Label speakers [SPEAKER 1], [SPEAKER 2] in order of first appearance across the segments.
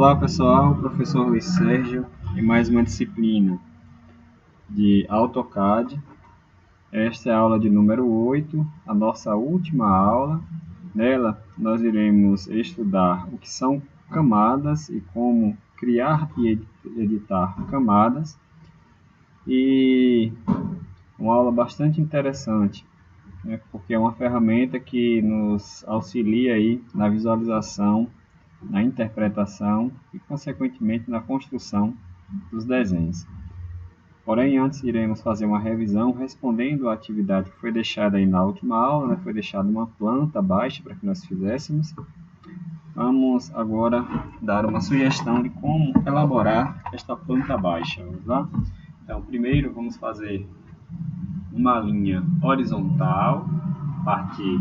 [SPEAKER 1] Olá pessoal, professor Luiz Sérgio em mais uma disciplina de AutoCAD. Esta é a aula de número 8, a nossa última aula. Nela nós iremos estudar o que são camadas e como criar e editar camadas. E uma aula bastante interessante, né, porque é uma ferramenta que nos auxilia aí na visualização, na interpretação e, consequentemente, na construção dos desenhos. Porém, antes iremos fazer uma revisão respondendo à atividade que foi deixada aí na última aula, né? Foi deixada uma planta baixa para que nós fizéssemos. Vamos agora dar uma sugestão de como elaborar esta planta baixa. Vamos lá? Então, primeiro vamos fazer uma linha horizontal, a partir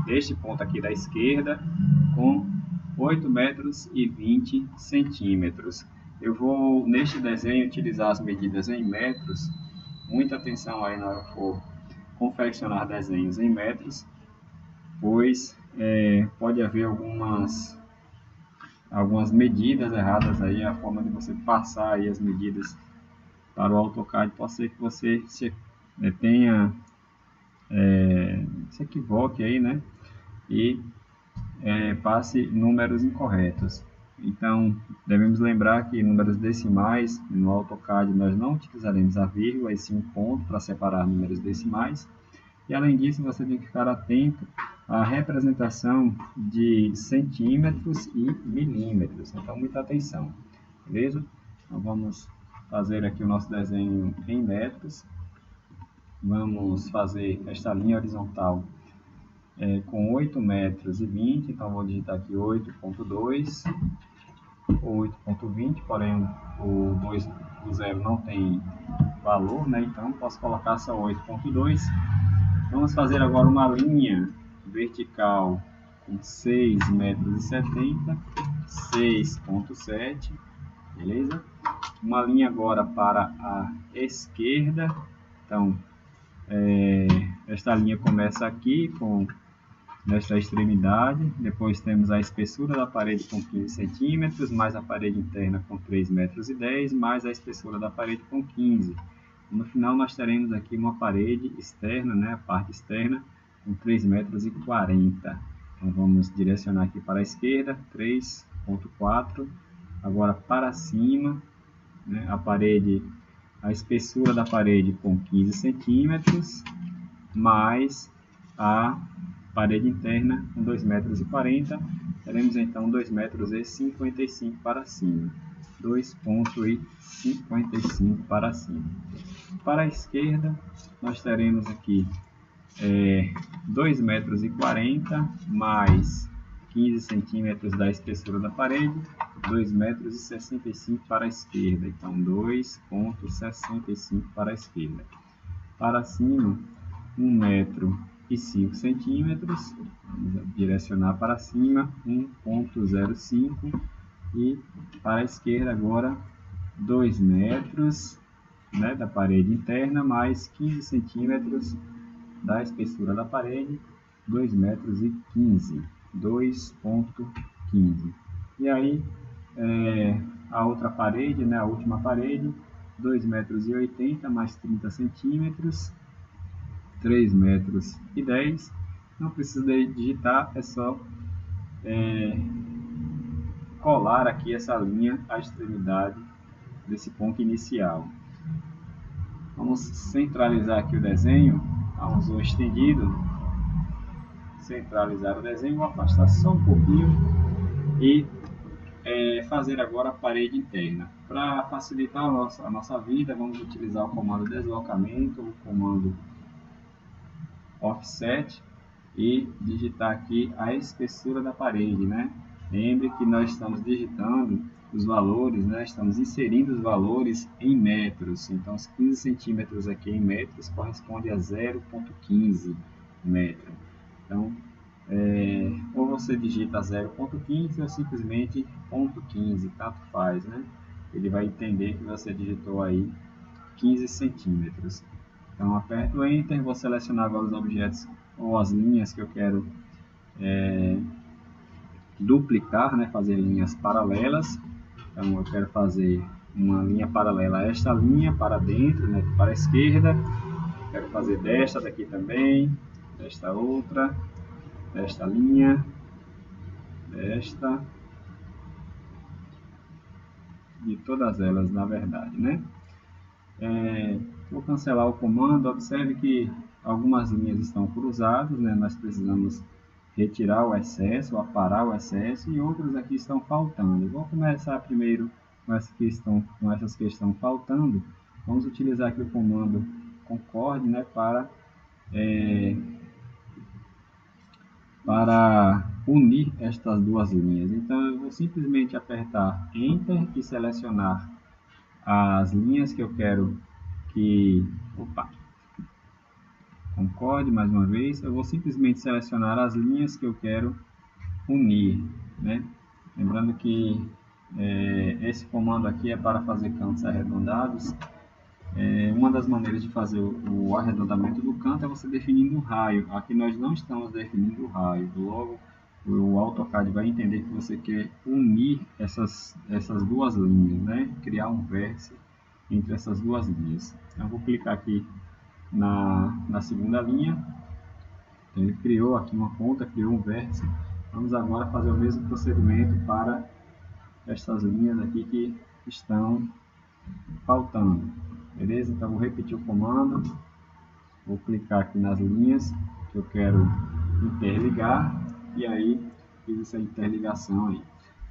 [SPEAKER 1] deste ponto aqui da esquerda, com 8 metros e 20 centímetros. Eu vou, neste desenho, utilizar as medidas em metros. Muita atenção aí na hora que for confeccionar desenhos em metros, pois pode haver algumas medidas erradas aí, a forma de você passar aí as medidas para o AutoCAD. Pode ser que você se equivoque aí, né? E passe números incorretos. Então, devemos lembrar que números decimais, no AutoCAD, nós não utilizaremos a vírgula, e sim um ponto para separar números decimais. E, além disso, você tem que ficar atento à representação de centímetros e milímetros. Então, muita atenção, beleza? Então, vamos fazer aqui o nosso desenho em metros. Vamos fazer esta linha horizontal com 8 metros e 20, então vou digitar aqui 8.2 ou 8.20, porém o 2 do 0 não tem valor, né? Então posso colocar só 8.2. Vamos fazer agora uma linha vertical com 6 metros e 70, 6.7, beleza? Uma linha agora para a esquerda, então esta linha começa aqui nesta extremidade, depois temos a espessura da parede com 15 centímetros, mais a parede interna com 3 metros e 10, mais a espessura da parede com 15. No final nós teremos aqui uma parede externa, né, a parte externa, com 3 metros e 40. Então vamos direcionar aqui para a esquerda, 3.4, agora para cima, né, a espessura da parede com 15 centímetros, mais a parede interna com 2 metros e 40, teremos então 2 metros e 55 para cima, 2,55 para cima. Para a esquerda, nós teremos aqui 2 metros e 40 mais 15 centímetros da espessura da parede, 2 metros e 65 para a esquerda, então 2,65 para a esquerda. Para cima, 1 metro e 5 centímetros, vamos direcionar para cima, 1,05, e para a esquerda agora 2 metros, né, da parede interna, mais 15 centímetros da espessura da parede, 2 metros e 15, 2,15. E aí a outra parede, né, a última parede, 2 metros e 80 mais 30 centímetros, 3 metros e 10, não precisa digitar, é só colar aqui essa linha à extremidade desse ponto inicial. Vamos centralizar aqui o desenho, vamos o estendido, centralizar o desenho, vou afastar só um pouquinho e fazer agora a parede interna. Para facilitar a nossa vida, vamos utilizar o comando deslocamento, o comando offset, e digitar aqui a espessura da parede, né? Lembre que nós estamos digitando os valores, né? Estamos inserindo os valores em metros, então os 15 centímetros aqui em metros corresponde a 0,15 metro. Então, ou você digita 0,15 ou simplesmente 0,15, tanto faz, né? Ele vai entender que você digitou aí 15 centímetros. Então, aperto o Enter, vou selecionar agora os objetos ou as linhas que eu quero duplicar, né, fazer linhas paralelas. Então eu quero fazer uma linha paralela a esta linha para dentro, né, para a esquerda. Quero fazer desta daqui também, desta outra, desta linha, desta, de todas elas, na verdade, né? Vou cancelar o comando. Observe que algumas linhas estão cruzadas, né? Nós precisamos retirar o excesso, aparar o excesso, e outras aqui estão faltando. Vou começar primeiro com essas que estão faltando. Vamos utilizar aqui o comando concorde, né? Para unir estas duas linhas. Então eu vou simplesmente apertar Enter e selecionar as linhas que eu quero que... concorde mais uma vez. Eu vou simplesmente selecionar as linhas que eu quero unir, né? Lembrando que esse comando aqui é para fazer cantos arredondados. Uma das maneiras de fazer o arredondamento do canto é você definindo o raio. Aqui nós não estamos definindo o raio. Logo, o AutoCAD vai entender que você quer unir essas duas linhas, né? Criar um vértice entre essas duas linhas. Então, eu vou clicar aqui na segunda linha. Então, ele criou aqui uma ponta, criou um vértice. Vamos agora fazer o mesmo procedimento para estas linhas aqui que estão faltando. Beleza? Então, vou repetir o comando. Vou clicar aqui nas linhas que eu quero interligar. E aí, fiz essa interligação aí.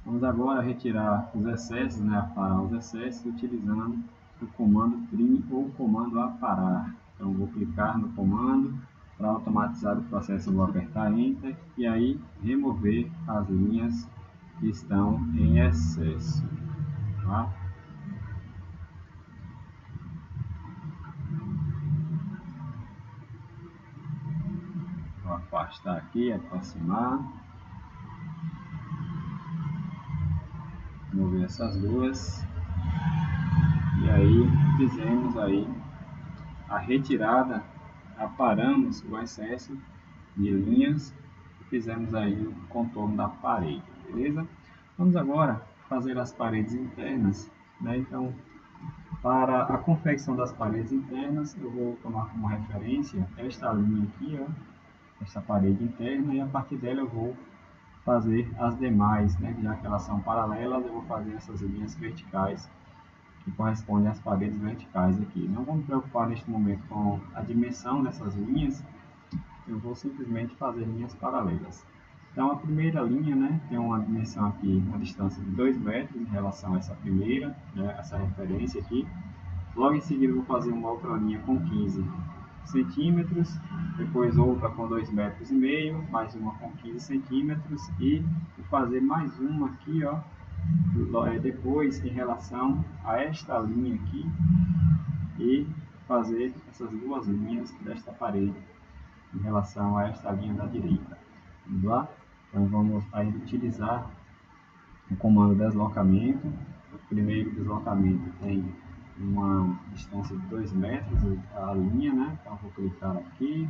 [SPEAKER 1] Vamos agora retirar os excessos, né? Aparar os excessos utilizando o comando trim ou o comando aparar. Então, vou clicar no comando. Para automatizar o processo, eu vou apertar Enter. E aí, remover as linhas que estão em excesso. Tá? Vou afastar aqui, aproximar, mover essas duas, e aí fizemos aí a retirada, aparamos o excesso de linhas e fizemos aí o contorno da parede, beleza? Vamos agora fazer as paredes internas, né? Então, para a confecção das paredes internas, eu vou tomar como referência esta linha aqui, ó, esta parede interna, e a partir dela eu vou fazer as demais, né? Já que elas são paralelas, eu vou fazer essas linhas verticais que correspondem às paredes verticais aqui. Não vou me preocupar neste momento com a dimensão dessas linhas, eu vou simplesmente fazer linhas paralelas. Então a primeira linha, né, tem uma dimensão aqui, uma distância de 2 metros em relação a essa primeira, né, essa referência aqui. Logo em seguida eu vou fazer uma outra linha com 15 centímetros, depois outra com 2,5 metros, mais uma com 15 centímetros e vou fazer mais uma aqui, ó, depois em relação a esta linha aqui e fazer essas duas linhas desta parede em relação a esta linha da direita. Vamos lá? Então vamos aí utilizar o comando deslocamento. O primeiro deslocamento tem uma distância de 2 metros a linha, né? Então vou clicar aqui,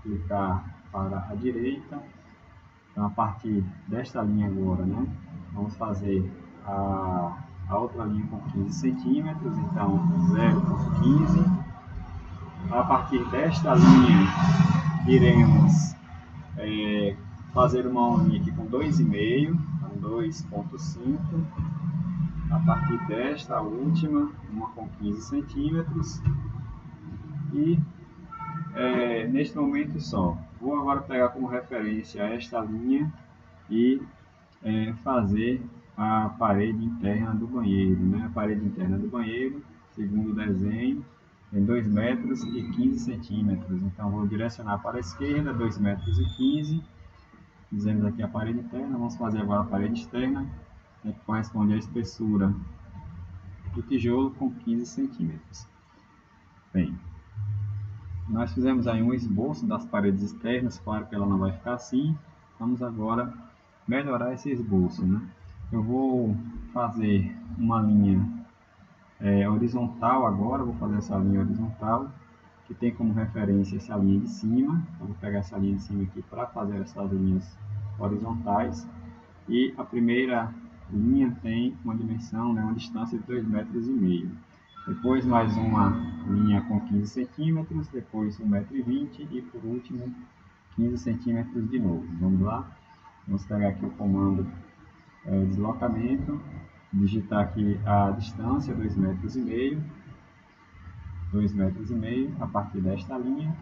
[SPEAKER 1] clicar para a direita. Então a partir desta linha agora, né? Vamos fazer a outra linha com 15 centímetros, então 0,15. A partir desta linha iremos fazer uma ondinha aqui com 2,5, então 2,5. A partir desta última, uma com 15 centímetros. E neste momento só. Vou agora pegar como referência esta linha e fazer a parede interna do banheiro, né? A parede interna do banheiro, segundo o desenho, tem 2 metros e 15 centímetros. Então vou direcionar para a esquerda, 2 metros e 15. Fizemos aqui a parede interna, vamos fazer agora a parede externa, que corresponde à espessura do tijolo com 15 centímetros. Bem, nós fizemos aí um esboço das paredes externas, claro que ela não vai ficar assim. Vamos agora melhorar esse esboço, né? Eu vou fazer uma linha horizontal agora, vou fazer essa linha horizontal, que tem como referência essa linha de cima. Eu vou pegar essa linha de cima aqui para fazer essas linhas horizontais. e a primeira linha tem uma dimensão, né, uma distância de 2,5 metros. Depois mais uma linha com 15 centímetros, depois 1,20 m e por último 15 centímetros de novo. Vamos lá? Vamos pegar aqui o comando deslocamento, digitar aqui a distância, 2,5 metros, 2,5 metros a partir desta linha,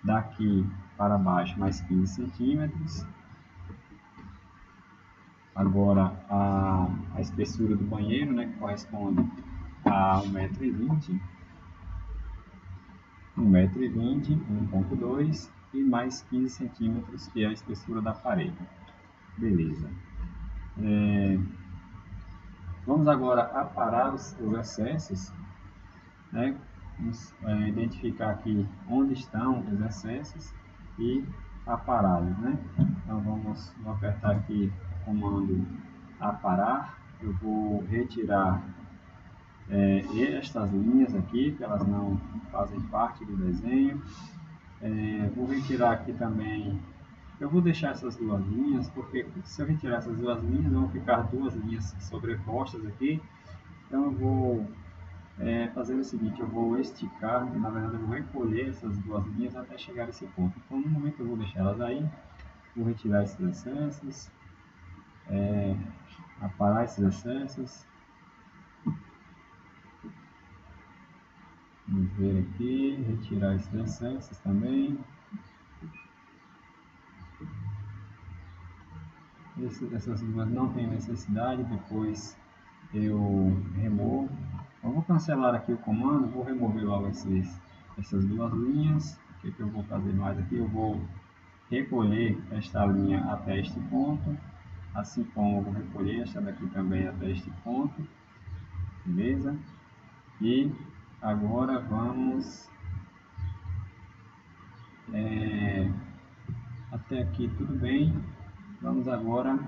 [SPEAKER 1] daqui para baixo mais 15 centímetros. Agora a espessura do banheiro, né, que corresponde a 1,20 m, 1,20 m, 1,2 e mais 15 centímetros, que é a espessura da parede. Beleza. Vamos agora aparar os excessos, né? Vamos identificar aqui onde estão os excessos e apará-los, né? Então vamos apertar aqui o comando aparar. Eu vou retirar estas linhas aqui, que elas não fazem parte do desenho. Vou retirar aqui também, eu vou deixar essas duas linhas, porque se eu retirar essas duas linhas, vão ficar duas linhas sobrepostas aqui. Então eu vou fazer o seguinte, eu vou esticar, na verdade eu vou recolher essas duas linhas até chegar a esse ponto. Então no momento eu vou deixar elas aí, vou retirar esses excessos, aparar esses excessos. Vamos ver aqui, retirar esses excessos também. Essas duas não tem necessidade, depois eu removo. Eu vou cancelar aqui o comando, vou remover logo essas duas linhas. O que eu vou fazer mais aqui? Eu vou recolher esta linha até este ponto, assim como eu vou recolher esta daqui também até este ponto, beleza? E agora vamos até aqui tudo bem. Vamos agora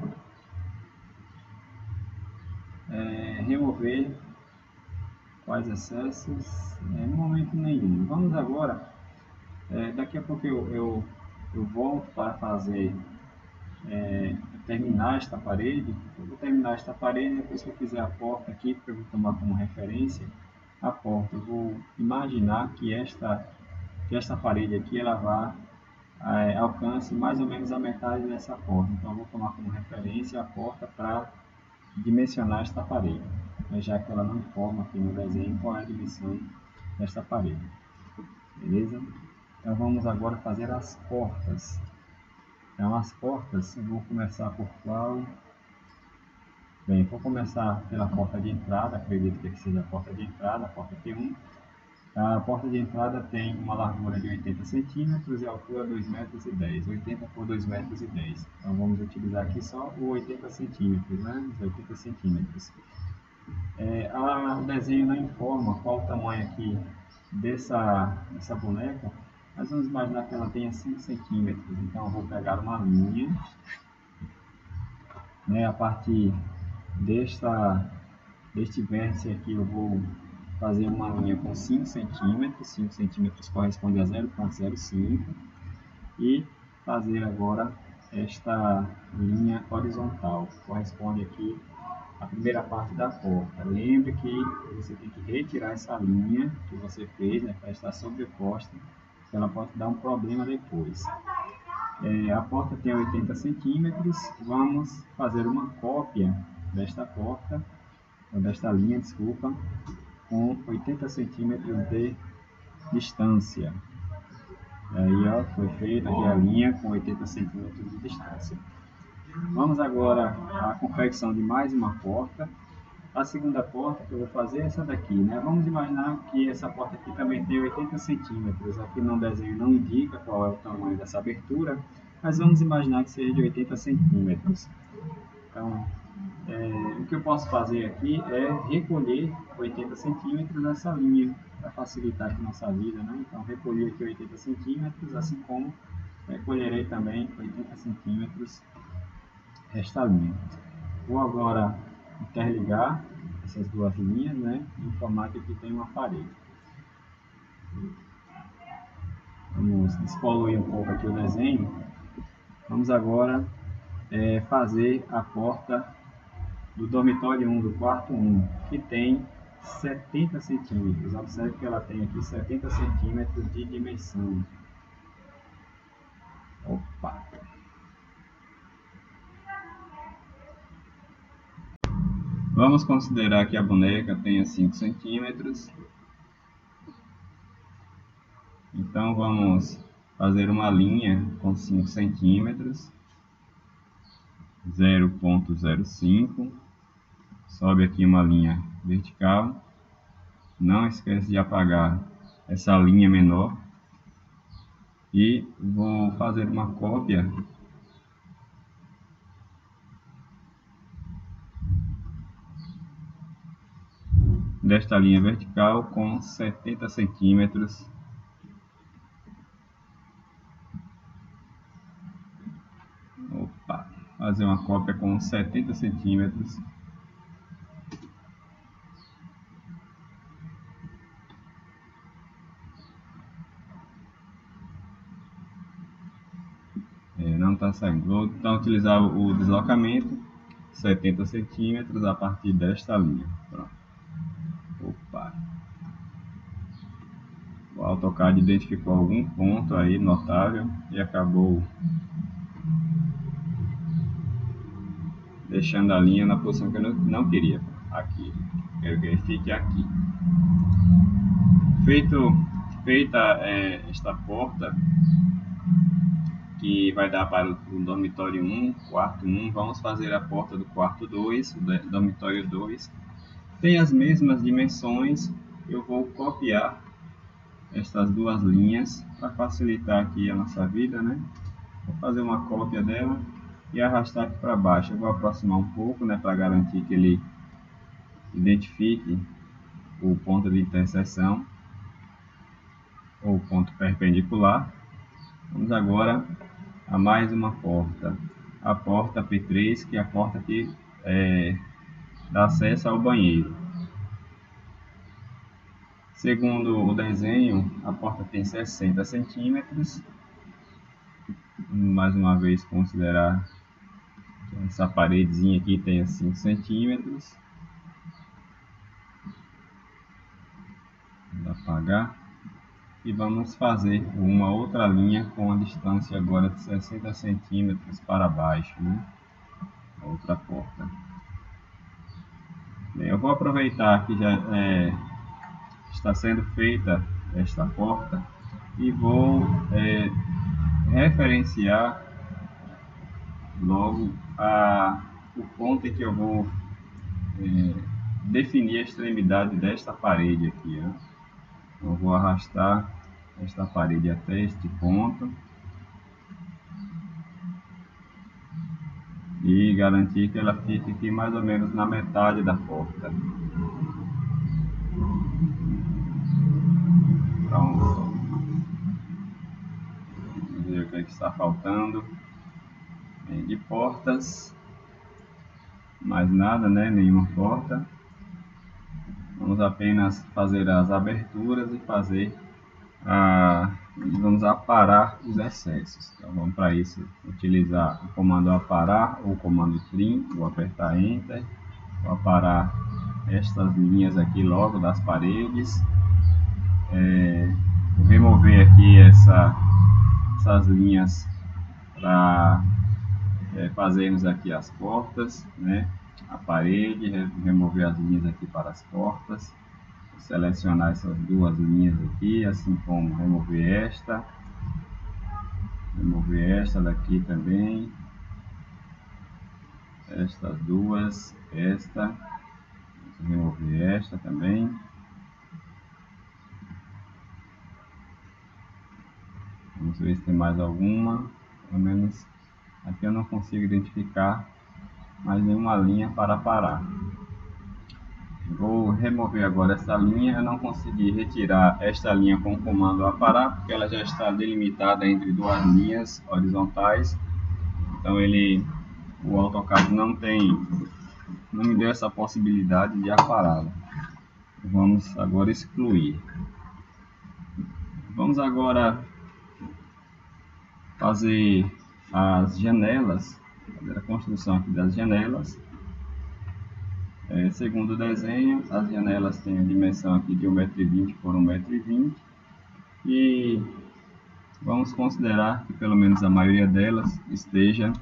[SPEAKER 1] remover quais excessos, no momento nenhum. Vamos agora, daqui a pouco eu volto para fazer, terminar esta parede. Eu vou terminar esta parede, depois que eu fizer a porta aqui, porque eu vou tomar como referência a porta. Eu vou imaginar que esta parede aqui, ela vai alcance mais ou menos a metade dessa porta. Então eu vou tomar como referência a porta para dimensionar esta parede, já que ela não informa aqui no desenho qual é a dimensão desta parede. Beleza? Então vamos agora fazer as portas. Então as portas, eu vou começar por qual? Bem, vou começar pela porta de entrada, acredito que aqui seja a porta de entrada, a porta T1. A porta de entrada tem uma largura de 80 centímetros e altura 2,10 metros, 80 por 2,10 metros. Então vamos utilizar aqui só o 80 centímetros, né? Os 80 centímetros. O desenho não informa qual o tamanho aqui dessa boneca, mas vamos imaginar que ela tenha 5 centímetros. Então eu vou pegar uma linha, né? A partir deste vértice aqui eu vou fazer uma linha com 5 centímetros, 5 centímetros corresponde a 0,05, e fazer agora esta linha horizontal, que corresponde aqui à primeira parte da porta. Lembre que você tem que retirar essa linha que você fez, né, para estar sobreposta, porque ela pode dar um problema depois. A porta tem 80 centímetros, vamos fazer uma cópia desta porta, ou desta linha, desculpa, com 80 centímetros de distância. Aí ó, foi feita aqui a linha com 80 centímetros de distância. Vamos agora à confecção de mais uma porta. A segunda porta que eu vou fazer é essa daqui, né? Vamos imaginar que essa porta aqui também tem 80 centímetros. Aqui no desenho não indica qual é o tamanho dessa abertura, mas vamos imaginar que seja de 80 centímetros. Então, o que eu posso fazer aqui é recolher 80 centímetros nessa linha, para facilitar aqui nossa vida, né? Então, recolhi aqui 80 centímetros, assim como recolherei também 80 centímetros esta linha. Vou agora interligar essas duas linhas, né? E informar que aqui tem uma parede. Vamos despoluir um pouco aqui o desenho. Vamos agora fazer a porta do dormitório 1, do quarto 1, que tem 70 centímetros. Observe que ela tem aqui 70 centímetros de dimensão. Opa! Vamos considerar que a boneca tenha 5 centímetros. Então vamos fazer uma linha com 5 centímetros. 0,05. Sobe aqui uma linha vertical. Não esquece de apagar essa linha menor. E vou fazer uma cópia desta linha vertical com 70 centímetros. Opa, fazer uma cópia com 70 centímetros. Não está saindo. Vou então utilizar o deslocamento 70 centímetros a partir desta linha. Pronto. Opa. O AutoCAD identificou algum ponto aí notável e acabou deixando a linha na posição que eu não queria. Aqui. Quero que ele fique aqui. Feita esta porta, que vai dar para o dormitório 1, quarto 1, vamos fazer a porta do quarto 2, do dormitório 2. Tem as mesmas dimensões, eu vou copiar estas duas linhas para facilitar aqui a nossa vida, né? Vou fazer uma cópia dela e arrastar aqui para baixo. Eu vou aproximar um pouco, né, para garantir que ele identifique o ponto de interseção ou ponto perpendicular. Vamos agora a mais uma porta, a porta P3, que é a porta que dá acesso ao banheiro. Segundo o desenho, a porta tem 60 centímetros. Mais uma vez considerar que essa paredezinha aqui tem 5 centímetros. Vou apagar. E vamos fazer uma outra linha com a distância agora de 60 centímetros para baixo, né? Outra porta. Bem, eu vou aproveitar que já está sendo feita esta porta e vou referenciar logo o ponto em que eu vou definir a extremidade desta parede aqui, né? Eu vou arrastar esta parede até este ponto e garantir que ela fique aqui mais ou menos na metade da porta. Pronto. Vamos ver o que está faltando. De portas, mais nada, né? Nenhuma porta. Vamos apenas fazer as aberturas e vamos aparar os excessos. Então vamos para isso utilizar o comando aparar ou o comando trim. Vou apertar Enter, vou aparar estas linhas aqui logo das paredes. Vou remover aqui essas linhas para fazermos aqui as portas, né? A parede, remover as linhas aqui para as portas, selecionar essas duas linhas aqui, assim como remover esta daqui também, estas duas, remover esta também. Vamos ver se tem mais alguma, pelo menos aqui eu não consigo identificar mais nenhuma linha para parar. Vou remover agora essa linha. Eu não consegui retirar esta linha com o comando aparar, porque ela já está delimitada entre duas linhas horizontais. Então o AutoCAD não me deu essa possibilidade de apará-la. Vamos agora excluir. Vamos agora fazer as janelas fazer a construção aqui das janelas. Segundo o desenho, as janelas têm a dimensão aqui de 1,20 m por 1,20 m e vamos considerar que pelo menos a maioria delas esteja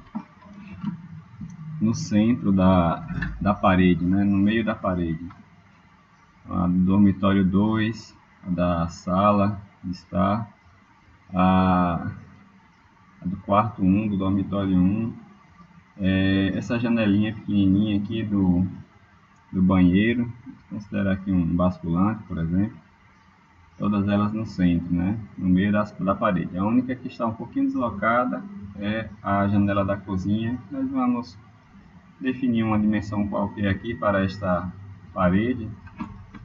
[SPEAKER 1] no centro da parede, né? No meio da parede. A do dormitório 2, a da sala de estar, a do quarto 1, do dormitório 1, essa janelinha pequenininha aqui do banheiro, considerar aqui um basculante, por exemplo, todas elas no centro, né? No meio da parede. A única que está um pouquinho deslocada é a janela da cozinha. Nós vamos definir uma dimensão qualquer aqui para esta parede,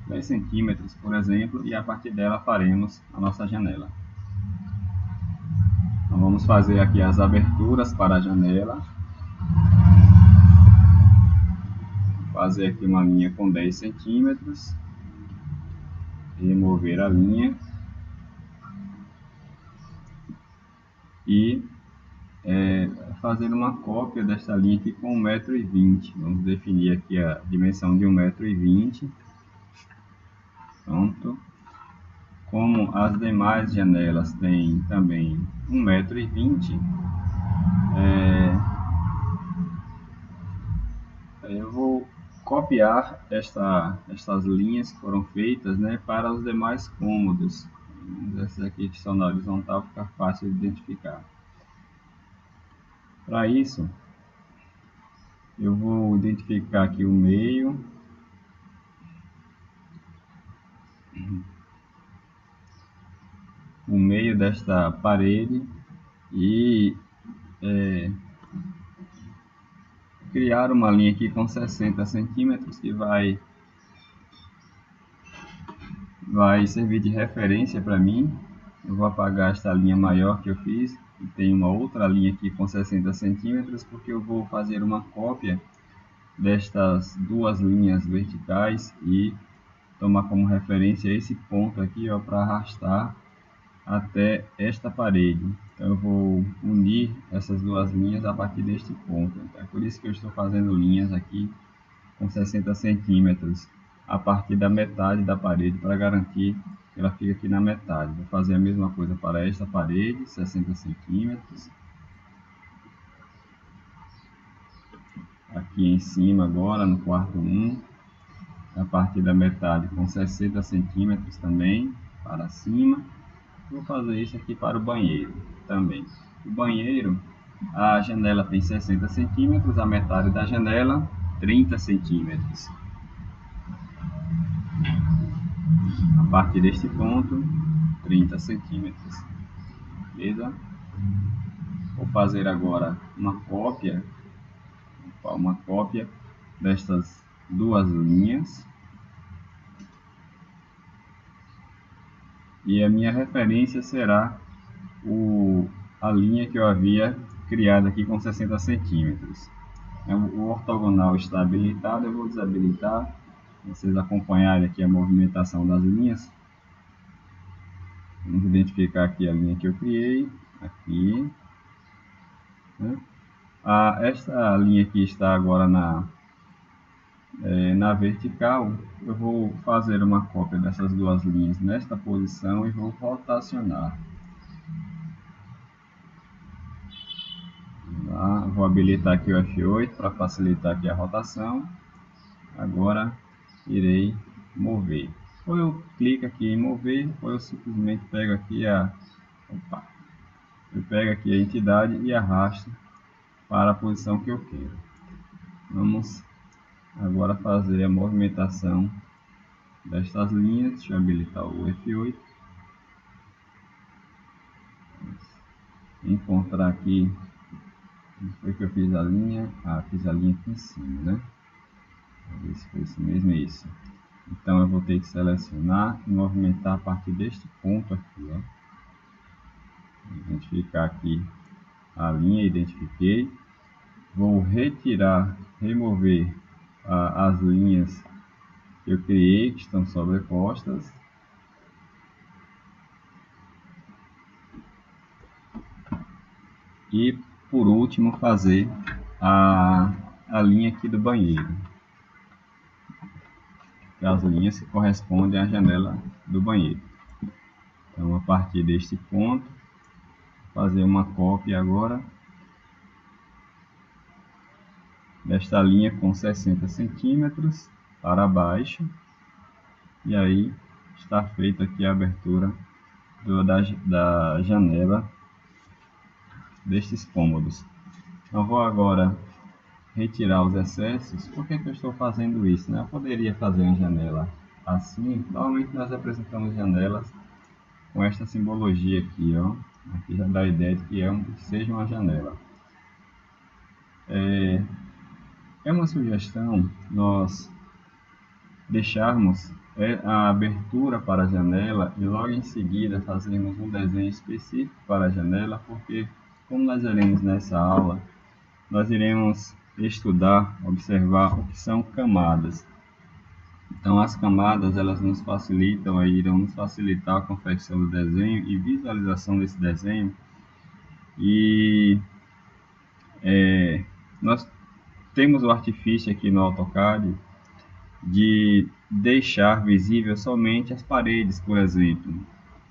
[SPEAKER 1] 10 centímetros, por exemplo, e a partir dela faremos a nossa janela. Então vamos fazer aqui as aberturas para a janela. Fazer aqui uma linha com 10 centímetros. Remover a linha. E fazer uma cópia desta linha aqui com 1,20 m. Vamos definir aqui a dimensão de 1,20 m. Pronto. Como as demais janelas têm também 1,20 m, eu vou copiar estas linhas que foram feitas, né, para os demais cômodos. Essas aqui que estão na horizontal, fica fácil de identificar. Para isso, eu vou identificar aqui o meio. O meio desta parede e criar uma linha aqui com 60 centímetros que vai servir de referência para mim. Eu vou apagar esta linha maior que eu fiz e tem uma outra linha aqui com 60 centímetros porque eu vou fazer uma cópia destas duas linhas verticais e tomar como referência esse ponto aqui, ó, para arrastar até esta parede. Então eu vou unir essas duas linhas a partir deste ponto. Então, é por isso que eu estou fazendo linhas aqui com 60 centímetros a partir da metade da parede, para garantir que ela fique aqui na metade. Vou fazer a mesma coisa para esta parede, 60 centímetros. Aqui em cima agora, no quarto 1, a partir da metade com 60 centímetros também, para cima. Vou fazer isso aqui para o banheiro também. O banheiro, a janela tem 60 centímetros, a metade da janela 30 centímetros. A partir deste ponto, 30 centímetros. Beleza? Vou fazer agora uma cópia destas duas linhas. E a minha referência será a linha que eu havia criado aqui com 60 centímetros. O ortogonal está habilitado, eu vou desabilitar. Vocês acompanharem aqui a movimentação das linhas. Vamos identificar aqui a linha que eu criei. Aqui. Né? Esta linha aqui está agora na vertical. Eu vou fazer uma cópia dessas duas linhas nesta posição e vou rotacionar. Vou habilitar aqui o F8 para facilitar aqui a rotação. Agora irei mover. Ou eu clico aqui em mover, ou eu simplesmente pego aqui eu pego aqui a entidade e arrasto para a posição que eu quero. Vamos agora fazer a movimentação destas linhas. Deixa eu habilitar o F8. Encontrar aqui onde foi que eu fiz a linha. Fiz a linha aqui em cima, né? Vamos ver se foi isso mesmo, é isso. Então eu vou ter que selecionar e movimentar a partir deste ponto aqui, ó. Identificar aqui a linha, identifiquei. Vou remover as linhas que eu criei, que estão sobrepostas. E por último fazer a linha aqui do banheiro. As linhas que correspondem à janela do banheiro. Então, a partir deste ponto, vou fazer uma cópia agora desta linha com 60 centímetros para baixo. E aí está feita aqui a abertura da janela destes cômodos. Eu vou agora retirar os excessos. Por que eu estou fazendo isso, né? Eu poderia fazer uma janela assim. Normalmente nós apresentamos janelas com esta simbologia aqui, ó. Aqui já dá a ideia de que seja uma janela. É uma sugestão nós deixarmos a abertura para a janela e logo em seguida fazermos um desenho específico para a janela, porque como nós veremos nessa aula, nós iremos estudar, observar o que são camadas. Então as camadas elas nos facilitam, irão nos facilitar a confecção do desenho e visualização desse desenho. E nós temos o artifício aqui no AutoCAD de deixar visível somente as paredes, por exemplo,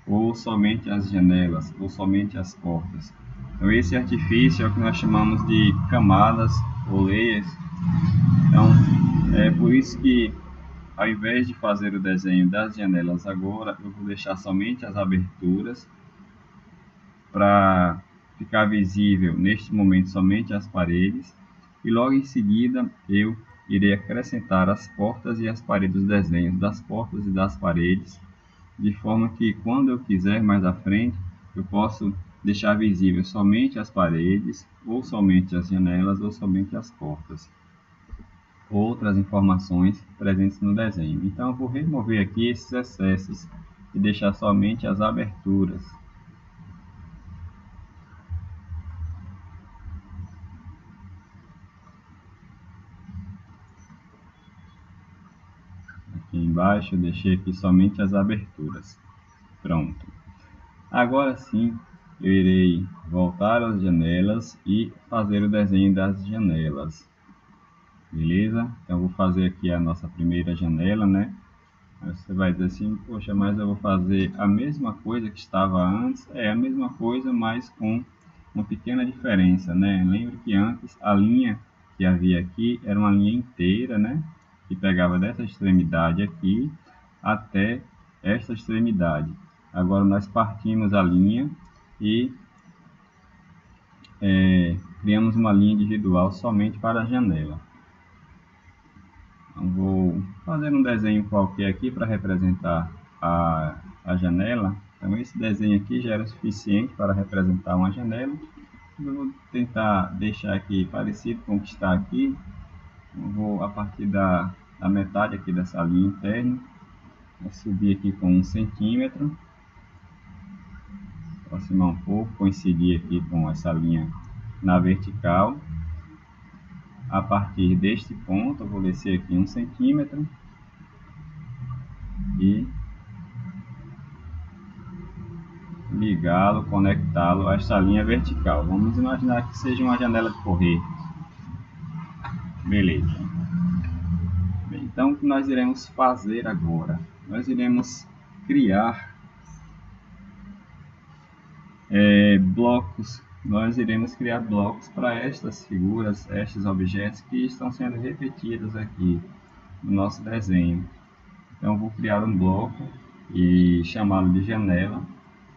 [SPEAKER 1] ou somente as janelas, ou somente as portas. Então esse artifício é o que nós chamamos de camadas ou layers. Então é por isso que ao invés de fazer o desenho das janelas agora, eu vou deixar somente as aberturas para ficar visível neste momento somente as paredes, e logo em seguida eu irei acrescentar as portas e as paredes, os desenhos das portas e das paredes, de forma que quando eu quiser mais à frente, eu posso deixar visível somente as paredes, ou somente as janelas, ou somente as portas. Outras informações presentes no desenho. Então eu vou remover aqui esses excessos e deixar somente as aberturas. Aqui embaixo eu deixei aqui somente as aberturas. Pronto. Agora sim eu irei voltar às janelas e fazer o desenho das janelas. Beleza? Então eu vou fazer aqui a nossa primeira janela, né? Aí você vai dizer assim, poxa, mas eu vou fazer a mesma coisa que estava antes. É a mesma coisa, mas com uma pequena diferença, né? Lembre que antes a linha que havia aqui era uma linha inteira, né? Que pegava dessa extremidade aqui até esta extremidade. Agora nós partimos a linha e criamos uma linha individual somente para a janela. Então, vou fazer um desenho qualquer aqui para representar a janela. Então esse desenho aqui já era suficiente para representar uma janela. Eu vou tentar deixar aqui parecido com o que está aqui. Eu vou a partir da metade aqui dessa linha interna, vou subir aqui com 1 centímetro, aproximar um pouco, coincidir aqui com essa linha na vertical. A partir deste ponto eu vou descer aqui 1 centímetro e ligá-lo, conectá-lo a esta linha vertical. Vamos imaginar que seja uma janela de correio. Beleza. Bem, então o que nós iremos fazer agora? Nós iremos criar blocos. Nós iremos criar blocos para estas figuras, estes objetos que estão sendo repetidos aqui no nosso desenho. Então eu vou criar um bloco e chamá-lo de janela.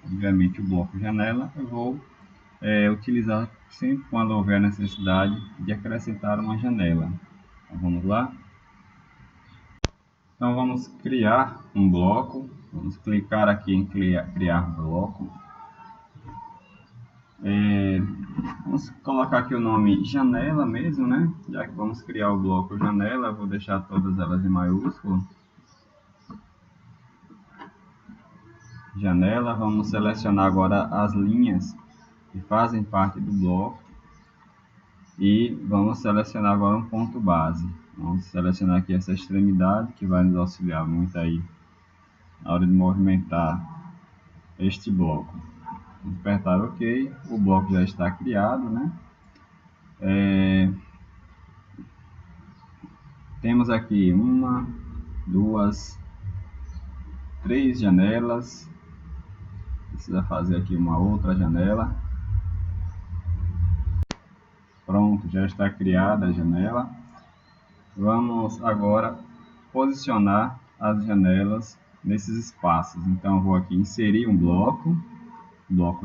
[SPEAKER 1] Obviamente o bloco janela eu vou utilizar sempre quando houver necessidade de acrescentar uma janela. Então vamos lá. Então vamos criar um bloco. Vamos clicar aqui em criar bloco. Vamos colocar aqui o nome janela mesmo, né? Já que vamos criar o bloco janela, eu vou deixar todas elas em maiúsculo. Janela, vamos selecionar agora as linhas que fazem parte do bloco e vamos selecionar agora um ponto base. Vamos selecionar aqui essa extremidade que vai nos auxiliar muito aí na hora de movimentar este bloco. Vamos apertar OK, o bloco já está criado, né? Temos aqui uma, duas, três janelas. Precisa fazer aqui uma outra janela. Pronto, já está criada a janela. Vamos agora posicionar as janelas nesses espaços. Então, eu vou aqui inserir um bloco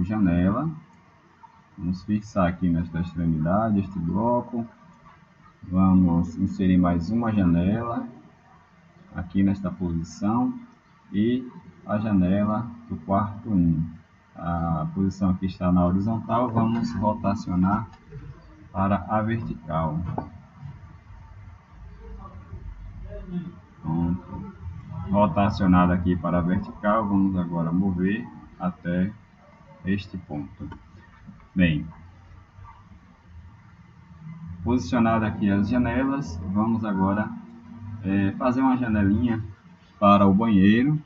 [SPEAKER 1] janela. Vamos fixar aqui nesta extremidade este bloco. Vamos inserir mais uma janela aqui nesta posição e a janela do quarto 1. A posição aqui está na horizontal, vamos rotacionar para a vertical. Pronto. Rotacionado aqui para a vertical, vamos agora mover até este ponto. Bem, posicionado aqui as janelas, vamos agora fazer uma janelinha para o banheiro.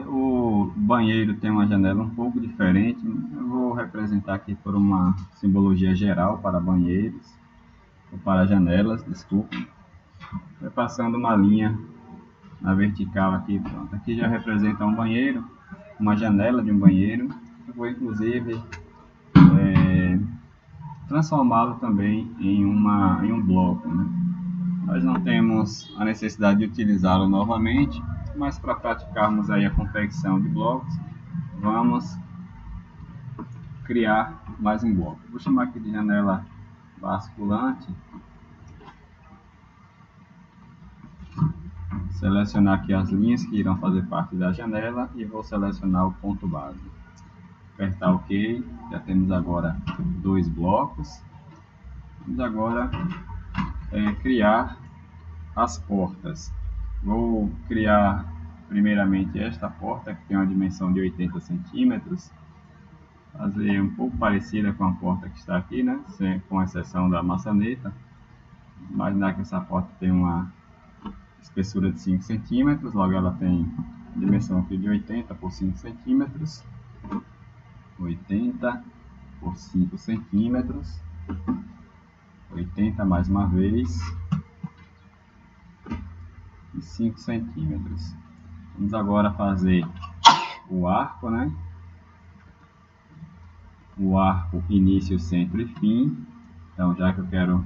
[SPEAKER 1] O banheiro tem uma janela um pouco diferente. Eu vou representar aqui por uma simbologia geral para banheiros, ou para janelas, desculpa. Passando uma linha na vertical aqui, pronto. Aqui já representa um banheiro, uma janela de um banheiro. Eu vou inclusive transformá-lo também em um bloco, né? Nós não temos a necessidade de utilizá-lo novamente, mas para praticarmos aí a confecção de blocos, vamos criar mais um bloco. Vou chamar aqui de janela basculante. Selecionar aqui as linhas que irão fazer parte da janela e vou selecionar o ponto base. Apertar OK. Já temos agora dois blocos. Vamos agora criar as portas. Vou criar primeiramente esta porta, que tem uma dimensão de 80 centímetros. Fazer um pouco parecida com a porta que está aqui, né? Com exceção da maçaneta. Imaginar que essa porta tem uma espessura de 5 centímetros, logo ela tem dimensão aqui de 80 por 5 centímetros. 80 por 5 centímetros. 80 mais uma vez. E 5 centímetros. Vamos agora fazer o arco, né? O arco início, centro e fim. Então, já que eu quero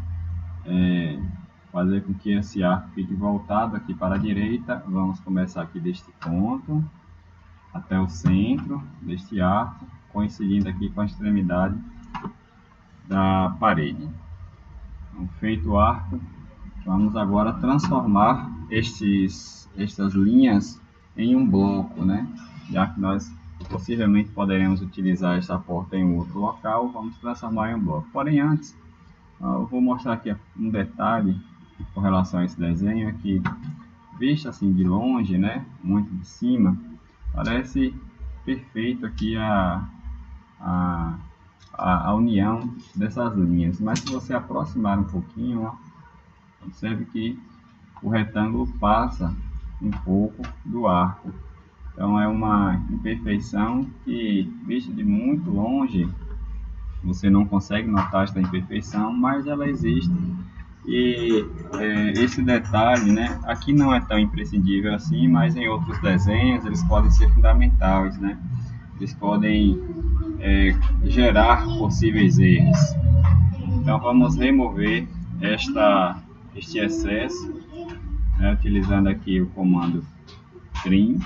[SPEAKER 1] fazer com que esse arco fique voltado aqui para a direita, vamos começar aqui deste ponto até o centro deste arco, coincidindo aqui com a extremidade da parede. Então, feito o arco, vamos agora transformar estas linhas em um bloco, né? Já que nós possivelmente poderemos utilizar esta porta em outro local, vamos transformar em um bloco. Porém, antes, eu vou mostrar aqui um detalhe com relação a esse desenho, é que, visto assim de longe, né, muito de cima, parece perfeito aqui a união dessas linhas. Mas se você aproximar um pouquinho, ó, observe que o retângulo passa um pouco do arco. Então é uma imperfeição que, vista de muito longe, você não consegue notar esta imperfeição, mas ela existe. E esse detalhe, né, aqui não é tão imprescindível assim, mas em outros desenhos eles podem ser fundamentais, né? Eles podem gerar possíveis erros. Então vamos remover este excesso, né, utilizando aqui o comando trim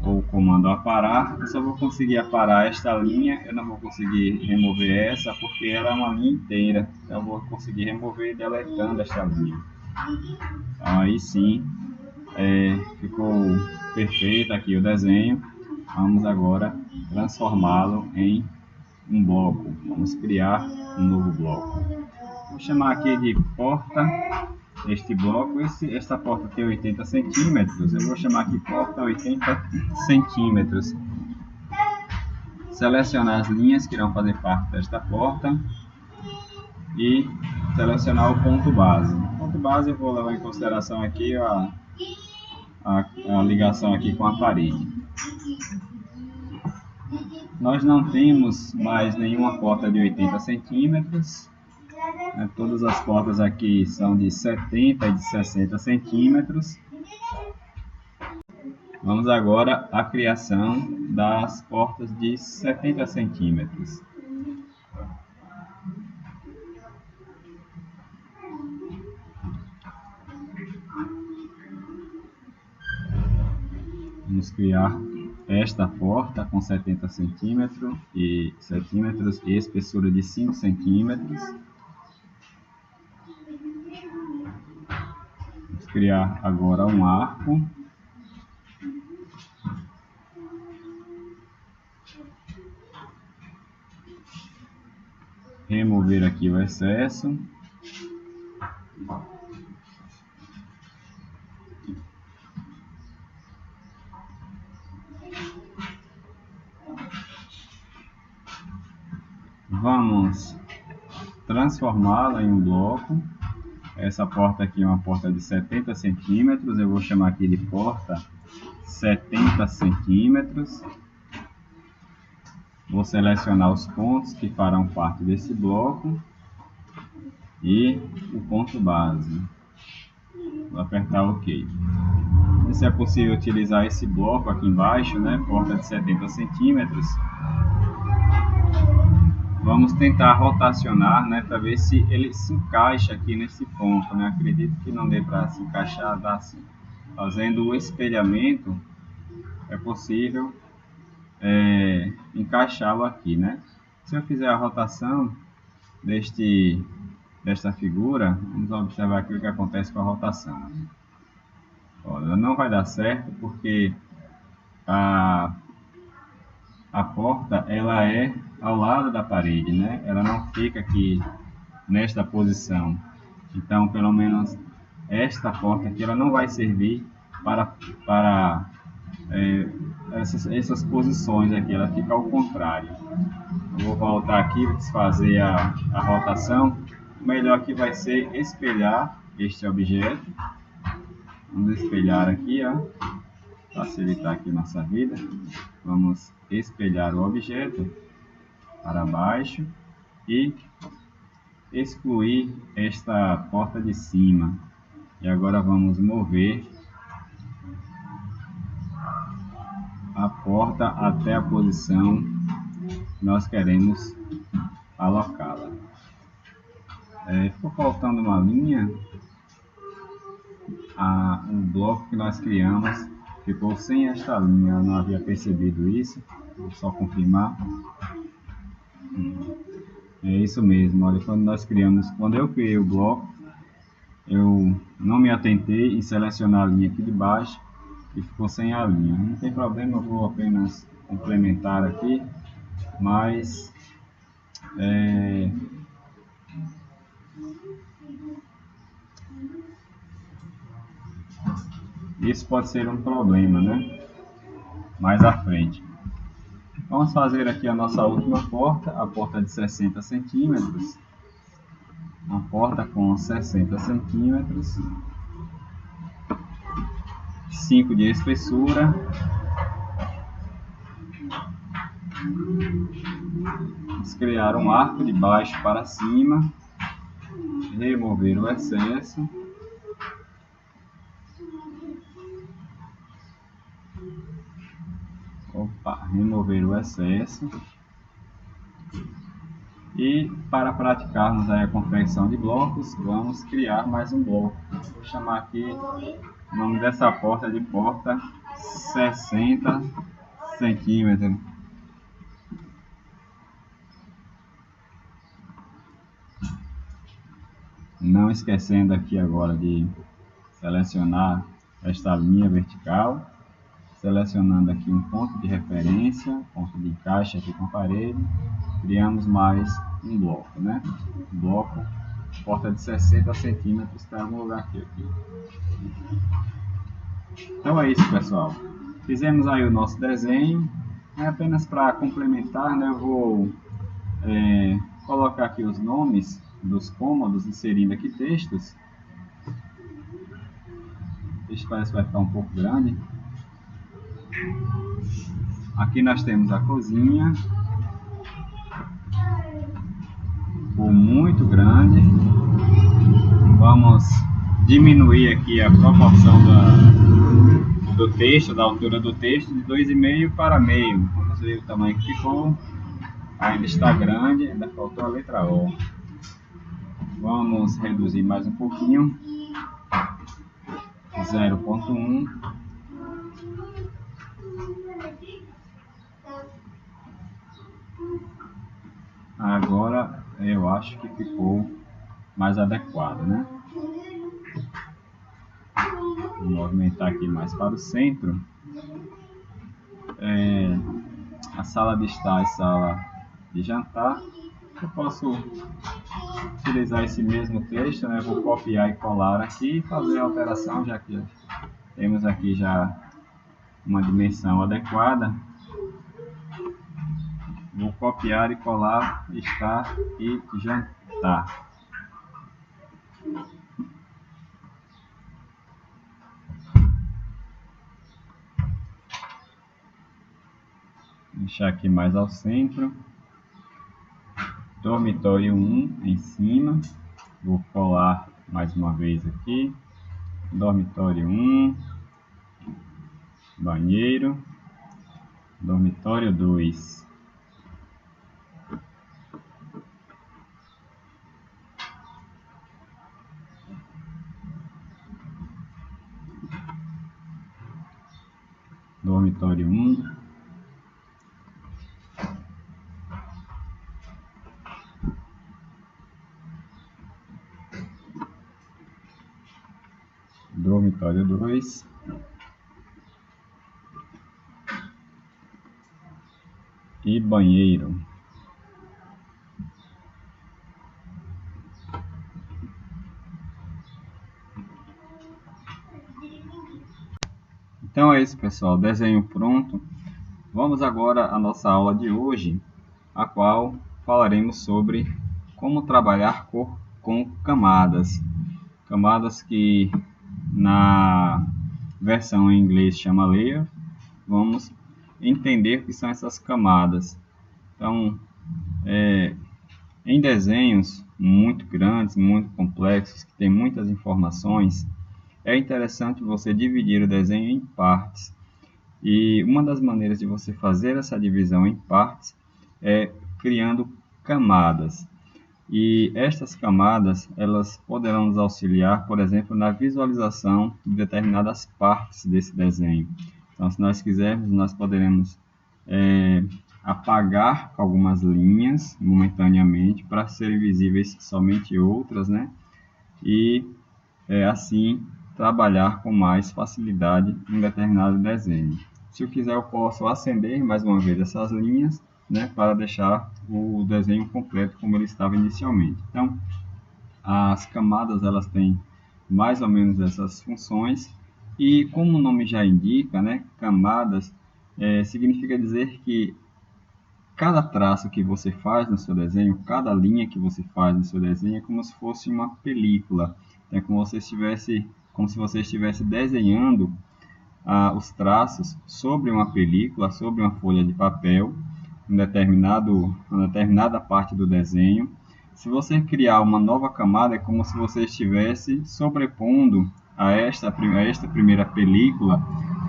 [SPEAKER 1] ou o comando aparar. Eu só vou conseguir aparar esta linha, eu não vou conseguir remover essa porque ela é uma linha inteira. Então eu vou conseguir remover deletando esta linha. Então, aí sim ficou perfeito aqui o desenho. Vamos agora transformá-lo em um bloco. Vamos criar um novo bloco. Vou chamar aqui de porta. Este bloco, esta porta tem 80 centímetros, eu vou chamar aqui porta 80 centímetros. Selecionar as linhas que irão fazer parte desta porta e selecionar o ponto base. O ponto base eu vou levar em consideração aqui a ligação aqui com a parede. Nós não temos mais nenhuma porta de 80 centímetros. Todas as portas aqui são de 70 e de 60 centímetros. Vamos agora à criação das portas de 70 centímetros. Vamos criar esta porta com 70 centímetros e espessura de 5 centímetros. Vamos criar agora um arco. Remover aqui o excesso. Vamos transformá-la em um bloco. Essa porta aqui é uma porta de 70 centímetros. Eu vou chamar aqui de porta 70 centímetros. Vou selecionar os pontos que farão parte desse bloco e o ponto base. Vou apertar OK. Se é possível utilizar esse bloco aqui embaixo, né? Porta de 70 centímetros. Vamos tentar rotacionar, né, para ver se ele se encaixa aqui nesse ponto, né? Acredito que não dê para se encaixar, dá assim. Fazendo o espelhamento, é possível encaixá-lo aqui, né? Se eu fizer a rotação desta figura, vamos observar aqui o que acontece com a rotação. Olha, não vai dar certo porque a porta ela é ao lado da parede, né? Ela não fica aqui nesta posição. Então, pelo menos esta porta aqui ela não vai servir para essas posições aqui. Ela fica ao contrário. Eu vou voltar aqui para desfazer a rotação. O melhor aqui vai ser espelhar este objeto. Vamos espelhar aqui, ó. Facilitar aqui nossa vida. Vamos espelhar o objeto para baixo e excluir esta porta de cima. E agora vamos mover a porta até a posição que nós queremos alocá-la. Ficou faltando uma linha. Um bloco que nós criamos ficou sem esta linha. Eu não havia percebido isso. Vou só confirmar. É isso mesmo. Olha, quando eu criei o bloco, eu não me atentei em selecionar a linha aqui de baixo e ficou sem a linha. Não tem problema, eu vou apenas complementar aqui, mas isso pode ser um problema, né? Mais à frente. Vamos fazer aqui a nossa última porta, a porta de 60 centímetros. Uma porta com 60 centímetros, 5 de espessura. Vamos criar um arco de baixo para cima, remover o excesso. Remover o excesso. E para praticarmos aí a confecção de blocos, vamos criar mais um bloco. Vou chamar aqui o nome dessa porta de porta 60 centímetros. Não esquecendo aqui agora de selecionar esta linha vertical. Selecionando aqui um ponto de referência, ponto de encaixe aqui com a parede, criamos mais um bloco, né? Um bloco, porta de 60 centímetros, está em algum lugar aqui. Então é isso, pessoal. Fizemos aí o nosso desenho. Apenas para complementar, né? Eu vou colocar aqui os nomes dos cômodos, inserindo aqui textos. Isso parece que vai ficar um pouco grande. Aqui nós temos a cozinha, ficou muito grande. Vamos diminuir aqui a proporção do texto, da altura do texto, de 2,5 para meio. Vamos ver o tamanho que ficou. Ainda está grande, ainda faltou a letra O. Vamos reduzir mais um pouquinho. 0,1. Agora eu acho que ficou mais adequado, né? Vou movimentar aqui mais para o centro. A sala de estar e sala de jantar. Eu posso utilizar esse mesmo texto, né? Vou copiar e colar aqui e fazer a alteração, já que temos aqui já uma dimensão adequada. Vou copiar e colar estar e jantar. Deixar aqui mais ao centro. Dormitório 1 em cima. Vou colar mais uma vez aqui. Dormitório 1. Banheiro. Dormitório 2. Dormitório 1. Dormitório 2. E banheiro. Então é isso, pessoal. Desenho pronto. Vamos agora à nossa aula de hoje, a qual falaremos sobre como trabalhar com camadas. Camadas que na versão em inglês chama layer. Vamos entender o que são essas camadas. Então, em desenhos muito grandes, muito complexos, que tem muitas informações, é interessante você dividir o desenho em partes. E uma das maneiras de você fazer essa divisão em partes é criando camadas. E estas camadas, elas poderão nos auxiliar, por exemplo, na visualização de determinadas partes desse desenho. Então, se nós quisermos, nós poderemos apagar algumas linhas momentaneamente para serem visíveis somente outras, né? E assim trabalhar com mais facilidade em determinado desenho. Se eu quiser, eu posso acender mais uma vez essas linhas, né, para deixar o desenho completo como ele estava inicialmente. Então, as camadas elas têm mais ou menos essas funções e, como o nome já indica, né, camadas significa dizer que cada traço que você faz no seu desenho, cada linha que você faz no seu desenho é como se fosse uma película. É como se você estivesse desenhando os traços sobre uma película, sobre uma folha de papel, uma determinada parte do desenho. Se você criar uma nova camada, é como se você estivesse sobrepondo a esta primeira película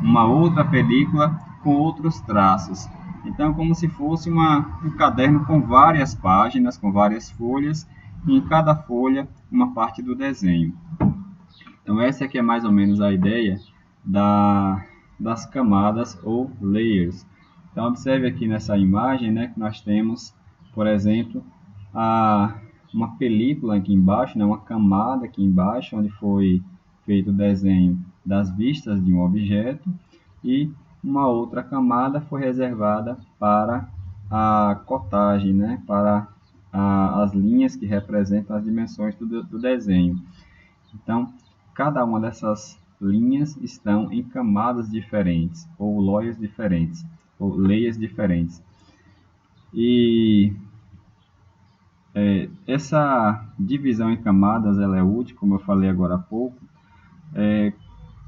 [SPEAKER 1] uma outra película com outros traços. Então, como se fosse um caderno com várias páginas, com várias folhas, e em cada folha uma parte do desenho. Então, essa aqui é mais ou menos a ideia das camadas ou layers. Então, observe aqui nessa imagem, né, que nós temos, por exemplo, uma película aqui embaixo, né, uma camada aqui embaixo, onde foi feito o desenho das vistas de um objeto, e uma outra camada foi reservada para a cotagem, né, para as linhas que representam as dimensões do desenho. Então, cada uma dessas linhas estão em camadas diferentes, ou layers diferentes, ou layers diferentes. E essa divisão em camadas ela é útil, como eu falei agora há pouco,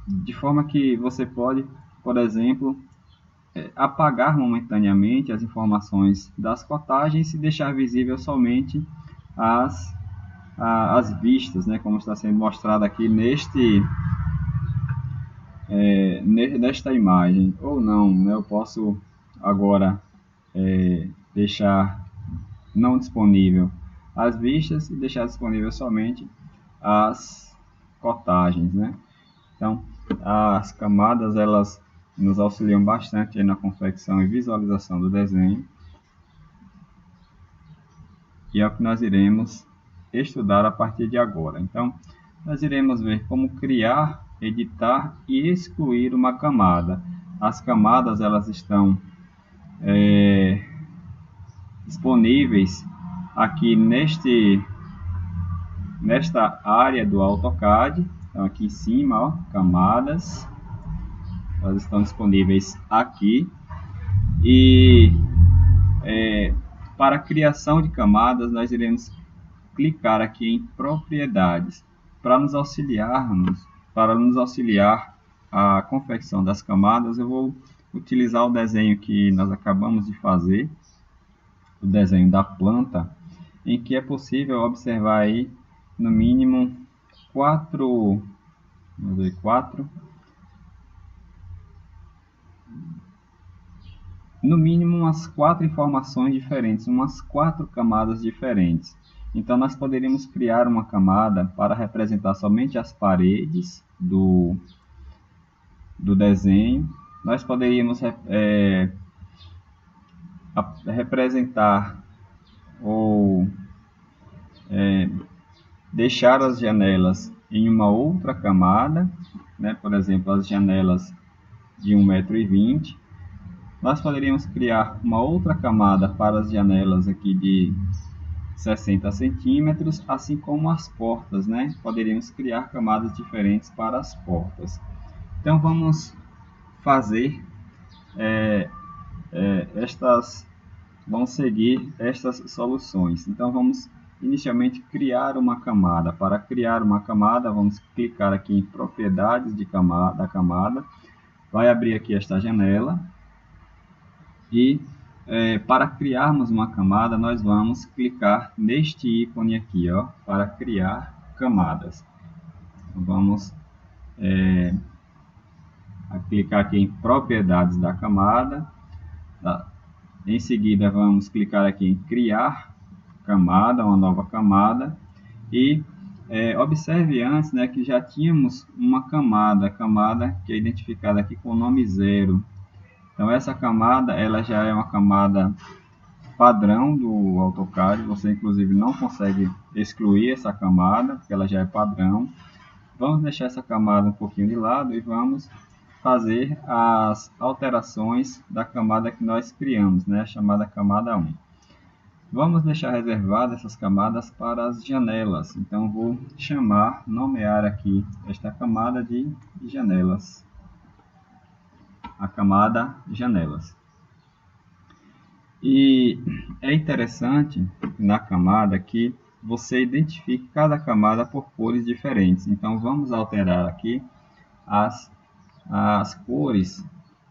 [SPEAKER 1] de forma que você pode, por exemplo, apagar momentaneamente as informações das cotagens e deixar visível somente as vistas, né, como está sendo mostrado aqui nesta imagem. Ou não, né, eu posso agora deixar não disponível as vistas e deixar disponível somente as cotagens, né? Então, as camadas, elas nos auxiliam bastante na confecção e visualização do desenho, e é o que nós iremos estudar a partir de agora. Então, nós iremos ver como criar, editar e excluir uma camada. As camadas, elas estão disponíveis aqui nesta área do AutoCAD. Então, aqui em cima, ó, camadas, elas estão disponíveis aqui. E para a criação de camadas, nós iremos clicar aqui em propriedades para nos auxiliar a confecção das camadas. Eu vou utilizar o desenho que nós acabamos de fazer, o desenho da planta, em que é possível observar aí no mínimo quatro no mínimo umas 4 informações diferentes, umas 4 camadas diferentes. Então, nós poderíamos criar uma camada para representar somente as paredes do desenho. Nós poderíamos representar ou deixar as janelas em uma outra camada, né? Por exemplo, as janelas de 1,20 m. Nós poderíamos criar uma outra camada para as janelas aqui de 60 centímetros, assim como as portas, né? Poderíamos criar camadas diferentes para as portas. Então, vamos fazer vamos seguir estas soluções. Então, vamos inicialmente criar uma camada. Para criar uma camada, vamos clicar aqui em propriedades da camada. Vai abrir aqui esta janela. E para criarmos uma camada, nós vamos clicar neste ícone aqui, ó, para criar camadas. Vamos clicar aqui em propriedades da camada. Em seguida, vamos clicar aqui em criar camada, uma nova camada. E observe antes, né, que já tínhamos uma camada que é identificada aqui com o nome 0. Então, essa camada, ela já é uma camada padrão do AutoCAD. Você, inclusive, não consegue excluir essa camada, porque ela já é padrão. Vamos deixar essa camada um pouquinho de lado e vamos fazer as alterações da camada que nós criamos, né? Chamada camada 1. Vamos deixar reservadas essas camadas para as janelas. Então, vou nomear aqui esta camada de janelas. A camada janelas. E é interessante na camada que você identifique cada camada por cores diferentes. Então, vamos alterar aqui as cores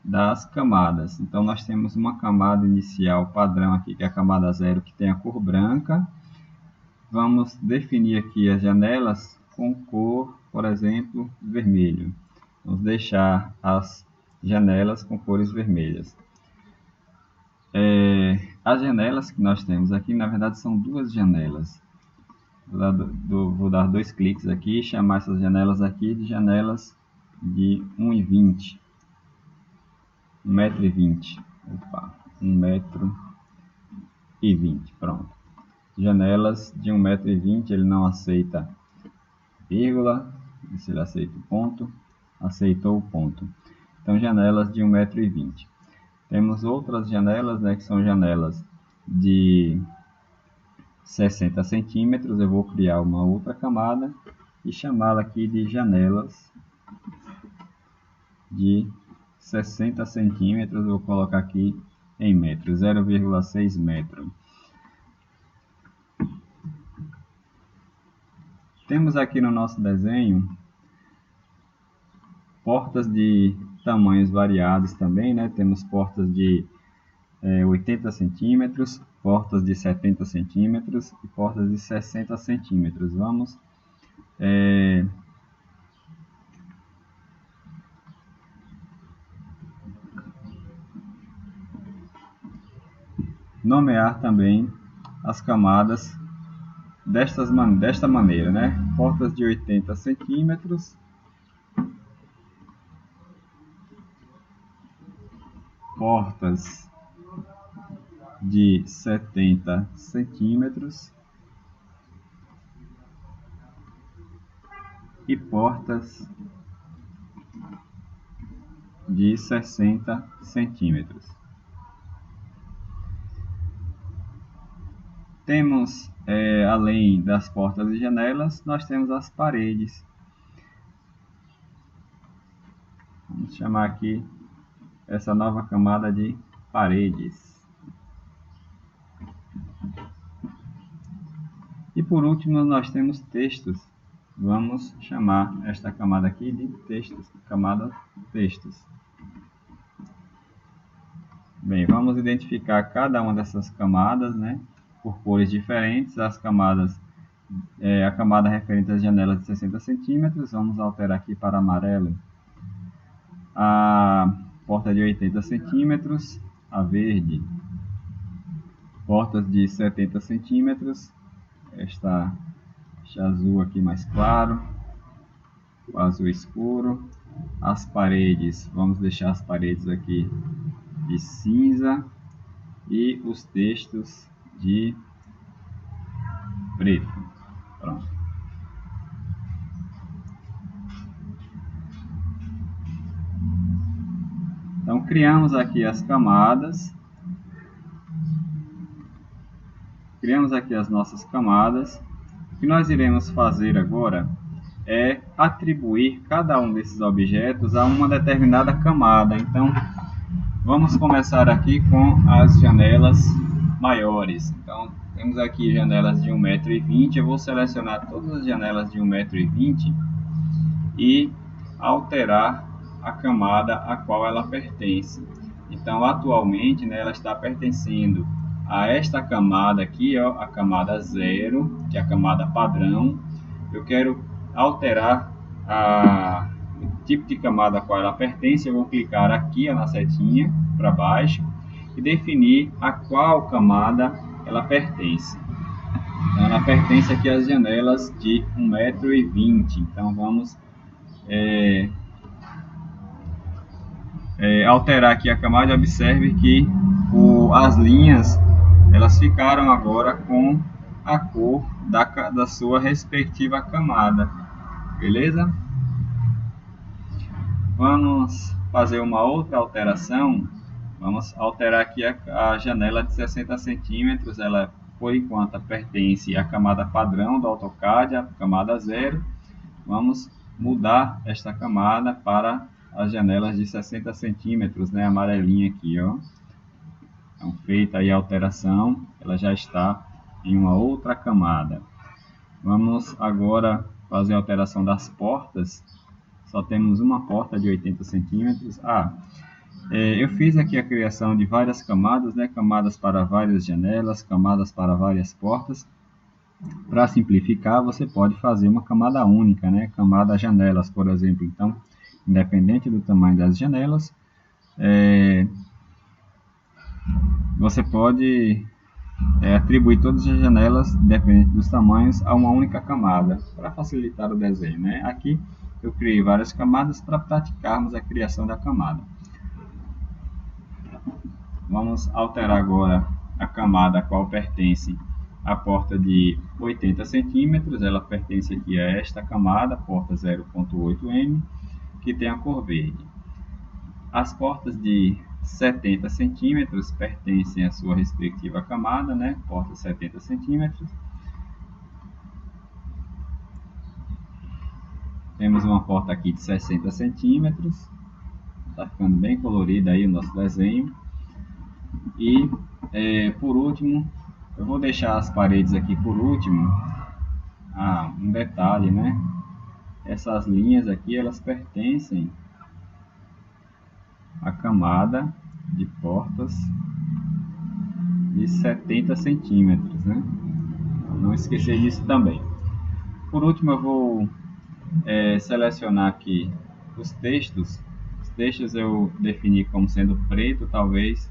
[SPEAKER 1] das camadas. Então, nós temos uma camada inicial padrão aqui, que é a camada 0, que tem a cor branca. Vamos definir aqui as janelas com cor, por exemplo, vermelho. Vamos deixar as janelas com cores vermelhas. As janelas que nós temos aqui, na verdade, são duas janelas. Vou dar 2 cliques aqui e chamar essas janelas aqui de janelas de 1,20 m. 1,20 m. Opa, 1,20 m. Pronto. Janelas de 1,20 m, ele não aceita vírgula. Se ele aceita o ponto, aceitou o ponto. Então, janelas de 1,20 m. Temos outras janelas, né, que são janelas de 60 centímetros. Eu vou criar uma outra camada e chamá-la aqui de janelas de 60 centímetros. Eu vou colocar aqui em metros, 0,6 metro. Temos aqui no nosso desenho portas de tamanhos variados também, né? Temos portas de 80 centímetros, portas de 70 centímetros e portas de 60 centímetros. Vamos nomear também as camadas desta maneira, né? Portas de 80 centímetros, portas de 70 centímetros e portas de 60 centímetros. Temos, além das portas e janelas, nós temos as paredes. Vamos chamar aqui essa nova camada de paredes. E por último, nós temos textos. Vamos chamar esta camada aqui de textos, camada textos. Bem, vamos identificar cada uma dessas camadas, né, por cores diferentes. As camadas, a camada referente às janelas de 60 centímetros, vamos alterar aqui para amarelo. A porta de 80 centímetros, a verde. Portas de 70 centímetros, este azul aqui mais claro, o azul escuro. As paredes, vamos deixar as paredes aqui de cinza e os textos de preto. Pronto. Então criamos aqui as camadas. Criamos aqui as nossas camadas. O que nós iremos fazer agora é atribuir cada um desses objetos a uma determinada camada. Então, vamos começar aqui com as janelas maiores. Então, temos aqui janelas de 1,20 m. Eu vou selecionar todas as janelas de 1,20 m e alterar a camada a qual ela pertence. Então, atualmente, né, ela está pertencendo a esta camada aqui, ó, a camada 0, que é a camada padrão. Eu quero alterar o tipo de camada a qual ela pertence. Eu vou clicar aqui na setinha para baixo e definir a qual camada ela pertence. Então, ela pertence aqui às janelas de 1,20 m. Então, vamos alterar aqui a camada. Observe que as linhas elas ficaram agora com a cor da sua respectiva camada, beleza? Vamos fazer uma outra alteração. Vamos alterar aqui a janela de 60 centímetros. Ela, por enquanto, pertence à camada padrão do AutoCAD, a camada 0. Vamos mudar esta camada para as janelas de 60 centímetros, né, amarelinha aqui, ó. Então, feita aí a alteração, ela já está em uma outra camada. Vamos agora fazer a alteração das portas. Só temos uma porta de 80 centímetros. Eu fiz aqui a criação de várias camadas, né, camadas para várias janelas, camadas para várias portas. Para simplificar, você pode fazer uma camada única, né, camada janelas, por exemplo. Então, independente do tamanho das janelas, você pode atribuir todas as janelas, independente dos tamanhos, a uma única camada, para facilitar o desenho, né? Aqui eu criei várias camadas para praticarmos a criação da camada. Vamos alterar agora a camada a qual pertence a porta de 80 centímetros. Ela pertence aqui a esta camada, porta 0,8 m, que tem a cor verde. As portas de 70 centímetros pertencem à sua respectiva camada, né? Porta 70 centímetros. Temos uma porta aqui de 60 centímetros. Está ficando bem colorido aí o nosso desenho. E por último, eu vou deixar as paredes aqui por último. Um detalhe, né? Essas linhas aqui, elas pertencem a camada de portas de 70 centímetros, né? Não esquecer disso também. Por último, eu vou selecionar aqui os textos. Os textos eu defini como sendo preto, talvez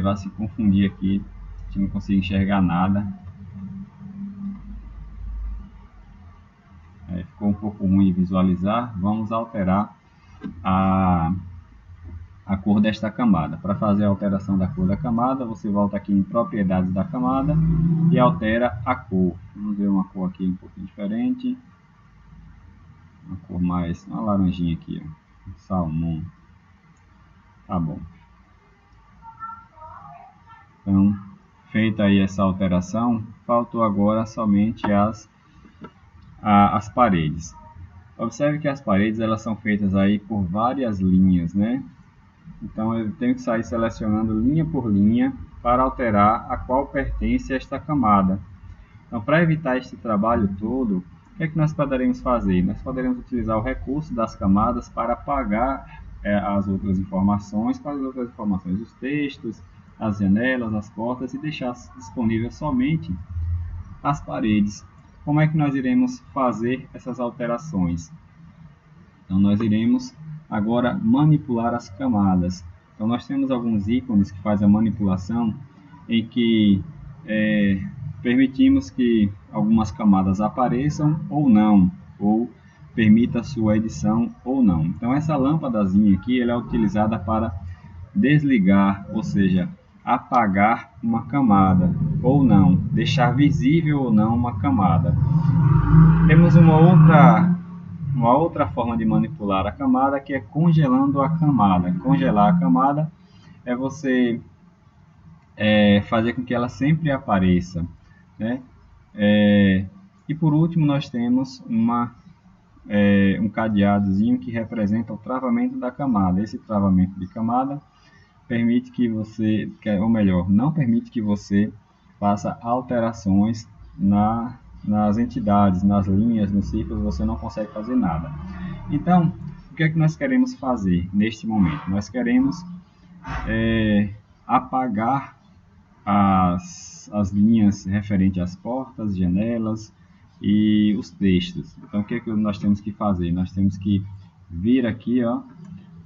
[SPEAKER 1] vá se confundir aqui, a gente não consiga enxergar nada. Ficou um pouco ruim de visualizar. Vamos alterar a cor desta camada. Para fazer a alteração da cor da camada, você volta aqui em propriedades da camada e altera a cor. Vamos ver uma cor aqui um pouquinho diferente. Uma cor mais, uma laranjinha aqui, ó. Salmão. Tá bom. Então, feita aí essa alteração, faltou agora somente as paredes. Observe que as paredes elas são feitas aí por várias linhas, né? Então eu tenho que sair selecionando linha por linha para alterar a qual pertence a esta camada. Então, para evitar este trabalho todo, o que é que nós poderemos fazer? Nós poderemos utilizar o recurso das camadas para apagar as outras informações, os textos, as janelas, as portas, e deixar disponível somente as paredes. Como é que nós iremos fazer essas alterações? Então, nós iremos agora manipular as camadas. Então, nós temos alguns ícones que fazem a manipulação, em que permitimos que algumas camadas apareçam ou não, ou permita sua edição ou não. Então, essa lâmpadazinha aqui ela é utilizada para desligar, ou seja, apagar uma camada ou não, deixar visível ou não uma camada. Temos uma outra forma de manipular a camada, que é congelando a camada. Congelar a camada é você fazer com que ela sempre apareça, né? E por último nós temos um cadeadozinho que representa o travamento da camada. Esse travamento de camada permite que você, ou melhor, não permite que você faça alterações nas entidades, nas linhas, nos ciclos, você não consegue fazer nada. Então, o que é que nós queremos fazer neste momento? Nós queremos apagar as linhas referentes às portas, janelas e os textos. Então, o que é que nós temos que fazer? Nós temos que vir aqui, ó,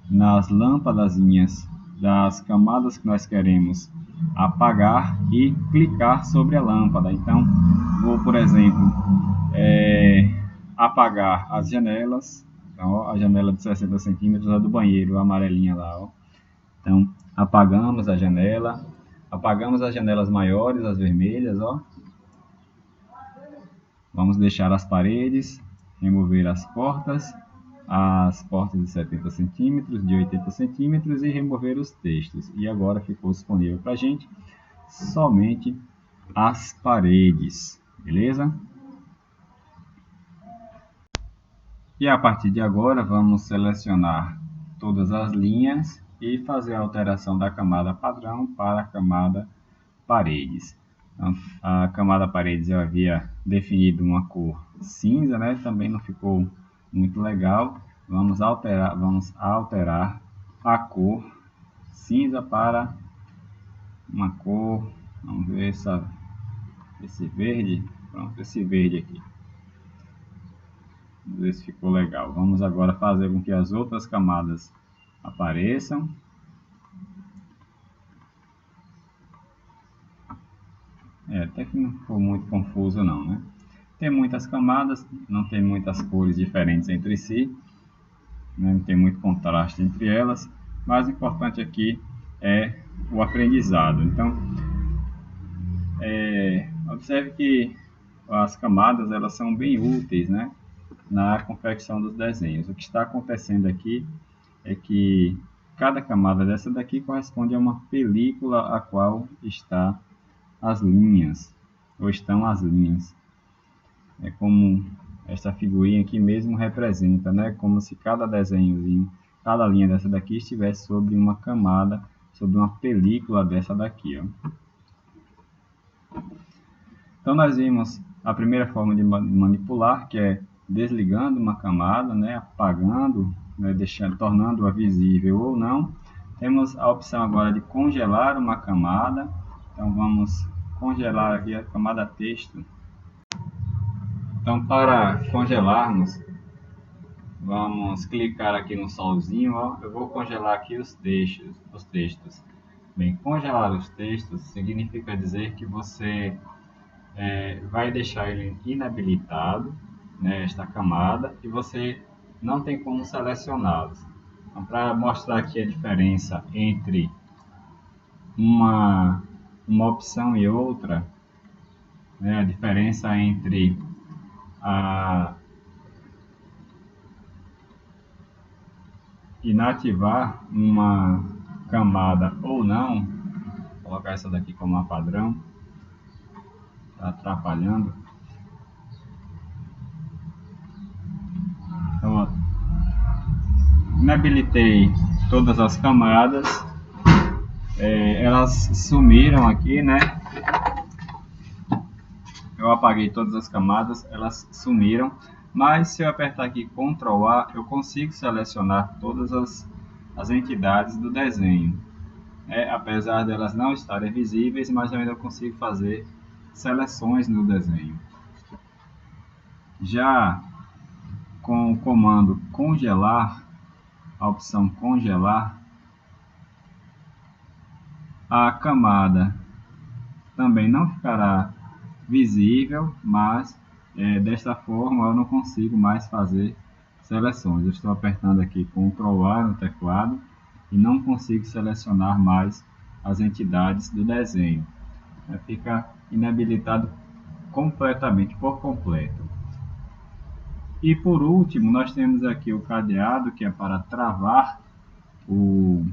[SPEAKER 1] nas lâmpadazinhas das camadas que nós queremos apagar e clicar sobre a lâmpada. Então, vou, por exemplo, apagar as janelas. Então, ó, a janela de 60 centímetros, a do banheiro, a amarelinha lá. Ó. Então, apagamos a janela. Apagamos as janelas maiores, as vermelhas. Ó. Vamos deixar as paredes, remover as portas de 70 centímetros, de 80 centímetros e remover os textos. E agora ficou disponível para a gente somente as paredes, beleza? E a partir de agora vamos selecionar todas as linhas e fazer a alteração da camada padrão para a camada paredes. Então, a camada paredes eu havia definido uma cor cinza, né? Também não ficou muito legal. Vamos alterar a cor cinza para uma cor, vamos ver esse verde, pronto, esse verde aqui. Vamos ver se ficou legal. Vamos agora fazer com que as outras camadas apareçam. Até que não ficou muito confuso não, né? Tem muitas camadas, não tem muitas cores diferentes entre si, né? Não tem muito contraste entre elas, mas o importante aqui é o aprendizado. Então, observe que as camadas elas são bem úteis, né, na confecção dos desenhos. O que está acontecendo aqui é que cada camada dessa daqui corresponde a uma película a qual está as linhas, ou estão as linhas. É como esta figurinha aqui mesmo representa, né? Como se cada desenhozinho, cada linha dessa daqui estivesse sobre uma camada, sobre uma película dessa daqui, ó. Então nós vimos a primeira forma de manipular, que é desligando uma camada, né? Apagando né, tornando-a visível ou não. Temos a opção agora de congelar uma camada. Então vamos congelar aqui a camada texto. Então, para congelarmos, vamos clicar aqui no solzinho, ó. Eu vou congelar aqui os textos. Bem, congelar os textos significa dizer que você vai deixar ele inabilitado, né, esta camada, e você não tem como selecioná-los. Então, para mostrar aqui a diferença entre uma opção e outra, né, a diferença entre inativar uma camada ou não, vou colocar essa daqui como uma padrão, está atrapalhando. Então, ó, inabilitei todas as camadas, elas sumiram aqui, né? Eu apaguei todas as camadas, elas sumiram, mas se eu apertar aqui Ctrl A, eu consigo selecionar todas as entidades do desenho. Apesar de elas não estarem visíveis, mas eu ainda consigo fazer seleções no desenho. Já com o comando congelar, a opção congelar, a camada também não ficará visível, mas desta forma eu não consigo mais fazer seleções. Eu estou apertando aqui Ctrl A no teclado e não consigo selecionar mais as entidades do desenho. Fica inabilitado completamente, por completo. E por último, nós temos aqui o cadeado, que é para travar o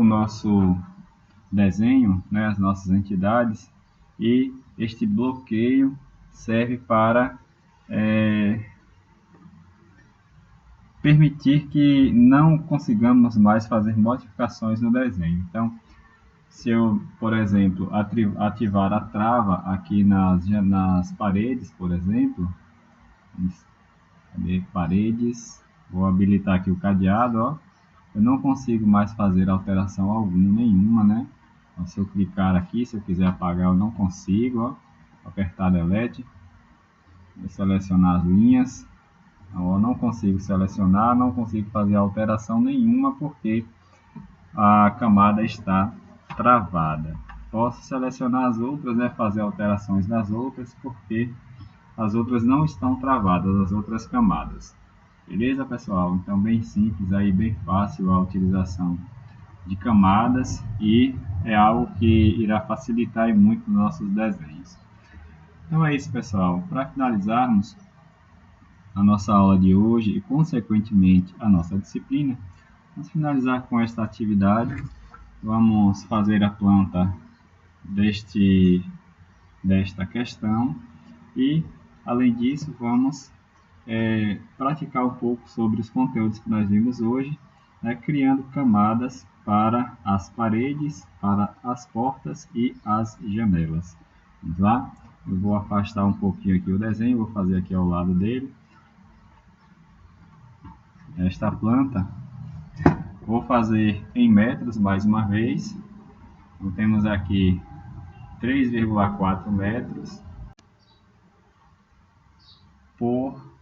[SPEAKER 1] nosso desenho, né, as nossas entidades, e este bloqueio serve para permitir que não consigamos mais fazer modificações no desenho. Então, se eu, por exemplo, ativar a trava aqui nas paredes, por exemplo, paredes, vou habilitar aqui o cadeado, ó, eu não consigo mais fazer alteração nenhuma, né? Então, se eu clicar aqui, se eu quiser apagar, eu não consigo, ó. Vou apertar Delete, vou selecionar as linhas, então, eu não consigo selecionar, não consigo fazer alteração nenhuma porque a camada está travada. Posso selecionar as outras, né, fazer alterações nas outras, porque as outras não estão travadas, as outras camadas. Beleza, pessoal? Então, bem simples, aí, bem fácil a utilização de camadas e é algo que irá facilitar muito nossos desenhos. Então é isso, pessoal. Para finalizarmos a nossa aula de hoje e, consequentemente, a nossa disciplina, vamos finalizar com esta atividade. Vamos fazer a planta desta questão e, além disso, vamos praticar um pouco sobre os conteúdos que nós vimos hoje, né, criando camadas para as paredes, para as portas e as janelas. Vamos lá? Eu vou afastar um pouquinho aqui o desenho, vou fazer aqui ao lado dele. Esta planta, vou fazer em metros mais uma vez. Então, temos aqui 3,4 metros por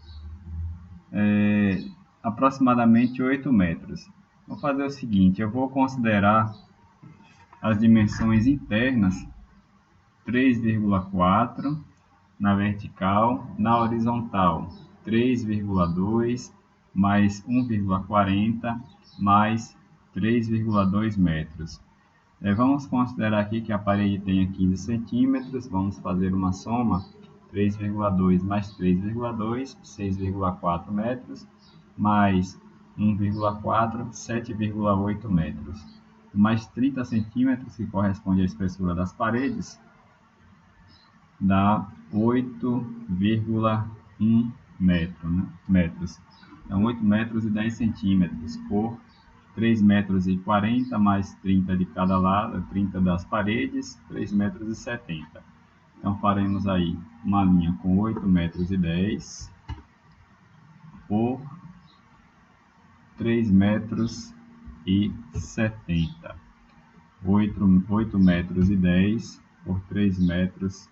[SPEAKER 1] aproximadamente 8 metros. Vou fazer o seguinte, eu vou considerar as dimensões internas 3,4 na vertical, na horizontal 3,2 mais 1,40 mais 3,2 metros. Vamos considerar aqui que a parede tenha 15 centímetros, vamos fazer uma soma, 3,2 mais 3,2, 6,4 metros, mais 1,4, 7,8 metros. Mais 30 centímetros, que corresponde à espessura das paredes, dá 8,1 metros. Então, 8 metros e 10 centímetros por 3 metros e 40 mais 30 de cada lado, 30 das paredes, 3 metros e 70. Então faremos aí uma linha com 8,10 metros por 3,70 metros. 8,10 metros por 3,70 metros.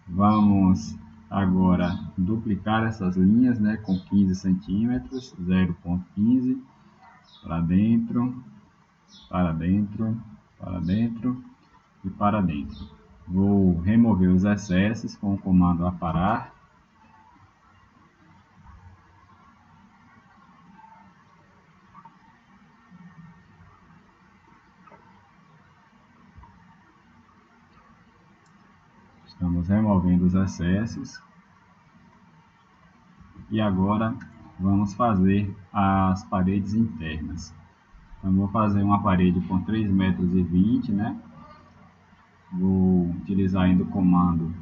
[SPEAKER 1] Vamos agora duplicar essas linhas, né, com 15 centímetros, 0,15 para dentro, para dentro, para dentro e para dentro. Vou remover os excessos com o comando aparar. Estamos removendo os excessos. E agora vamos fazer as paredes internas. Então vou fazer uma parede com 3,20 metros, né? Vou utilizar ainda o comando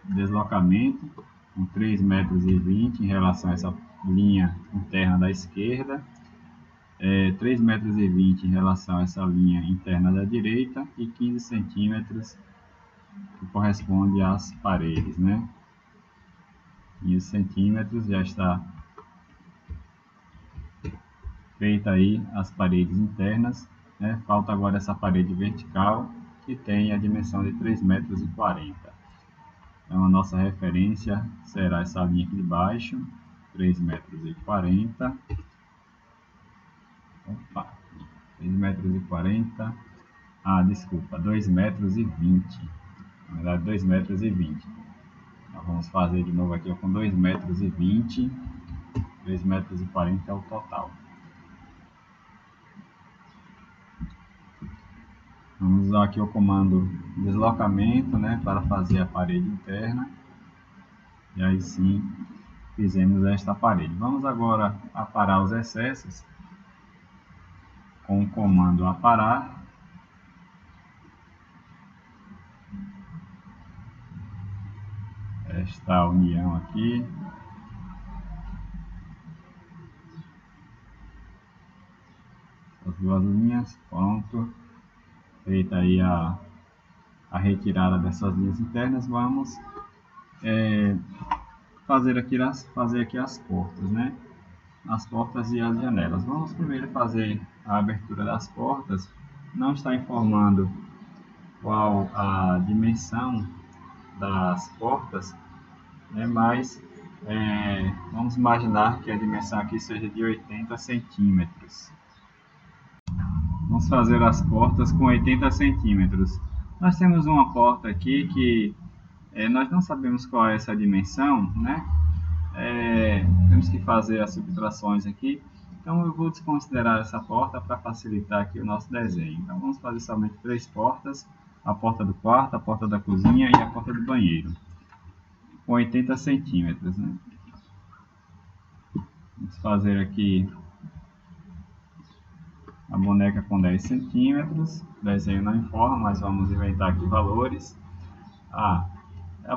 [SPEAKER 1] deslocamento com 3,20 metros em relação a essa linha interna da esquerda, 3,20 metros em relação a essa linha interna da direita e 15 centímetros que corresponde às paredes, né? 15 centímetros, já está feita aí as paredes internas, né? Falta agora essa parede vertical que tem a dimensão de 3,40 metros. Então a nossa referência será essa linha aqui de baixo, 3,40 metros. Opa, 3,40 metros. Ah, desculpa, 2,20 metros. Na verdade, 2,20 metros. Então, vamos fazer de novo aqui com 2,20 metros. 3,40 metros é o total. Vamos usar aqui o comando deslocamento, né, para fazer a parede interna. E aí sim, fizemos esta parede. Vamos agora aparar os excessos com o comando aparar. Esta união aqui. As duas linhas, pronto. Feita aí a retirada dessas linhas internas, vamos fazer aqui as portas, né? As portas e as janelas. Vamos primeiro fazer a abertura das portas. Não está informando qual a dimensão das portas, né? Mas vamos imaginar que a dimensão aqui seja de 80 centímetros. Vamos fazer as portas com 80 centímetros. Nós temos uma porta aqui que nós não sabemos qual é essa dimensão, né? Temos que fazer as subtrações aqui. Então eu vou desconsiderar essa porta para facilitar aqui o nosso desenho. Então vamos fazer somente 3 portas. A porta do quarto, a porta da cozinha e a porta do banheiro. Com 80 centímetros, né? Vamos fazer aqui a boneca com 10 centímetros. O desenho não informa, mas vamos inventar aqui valores. A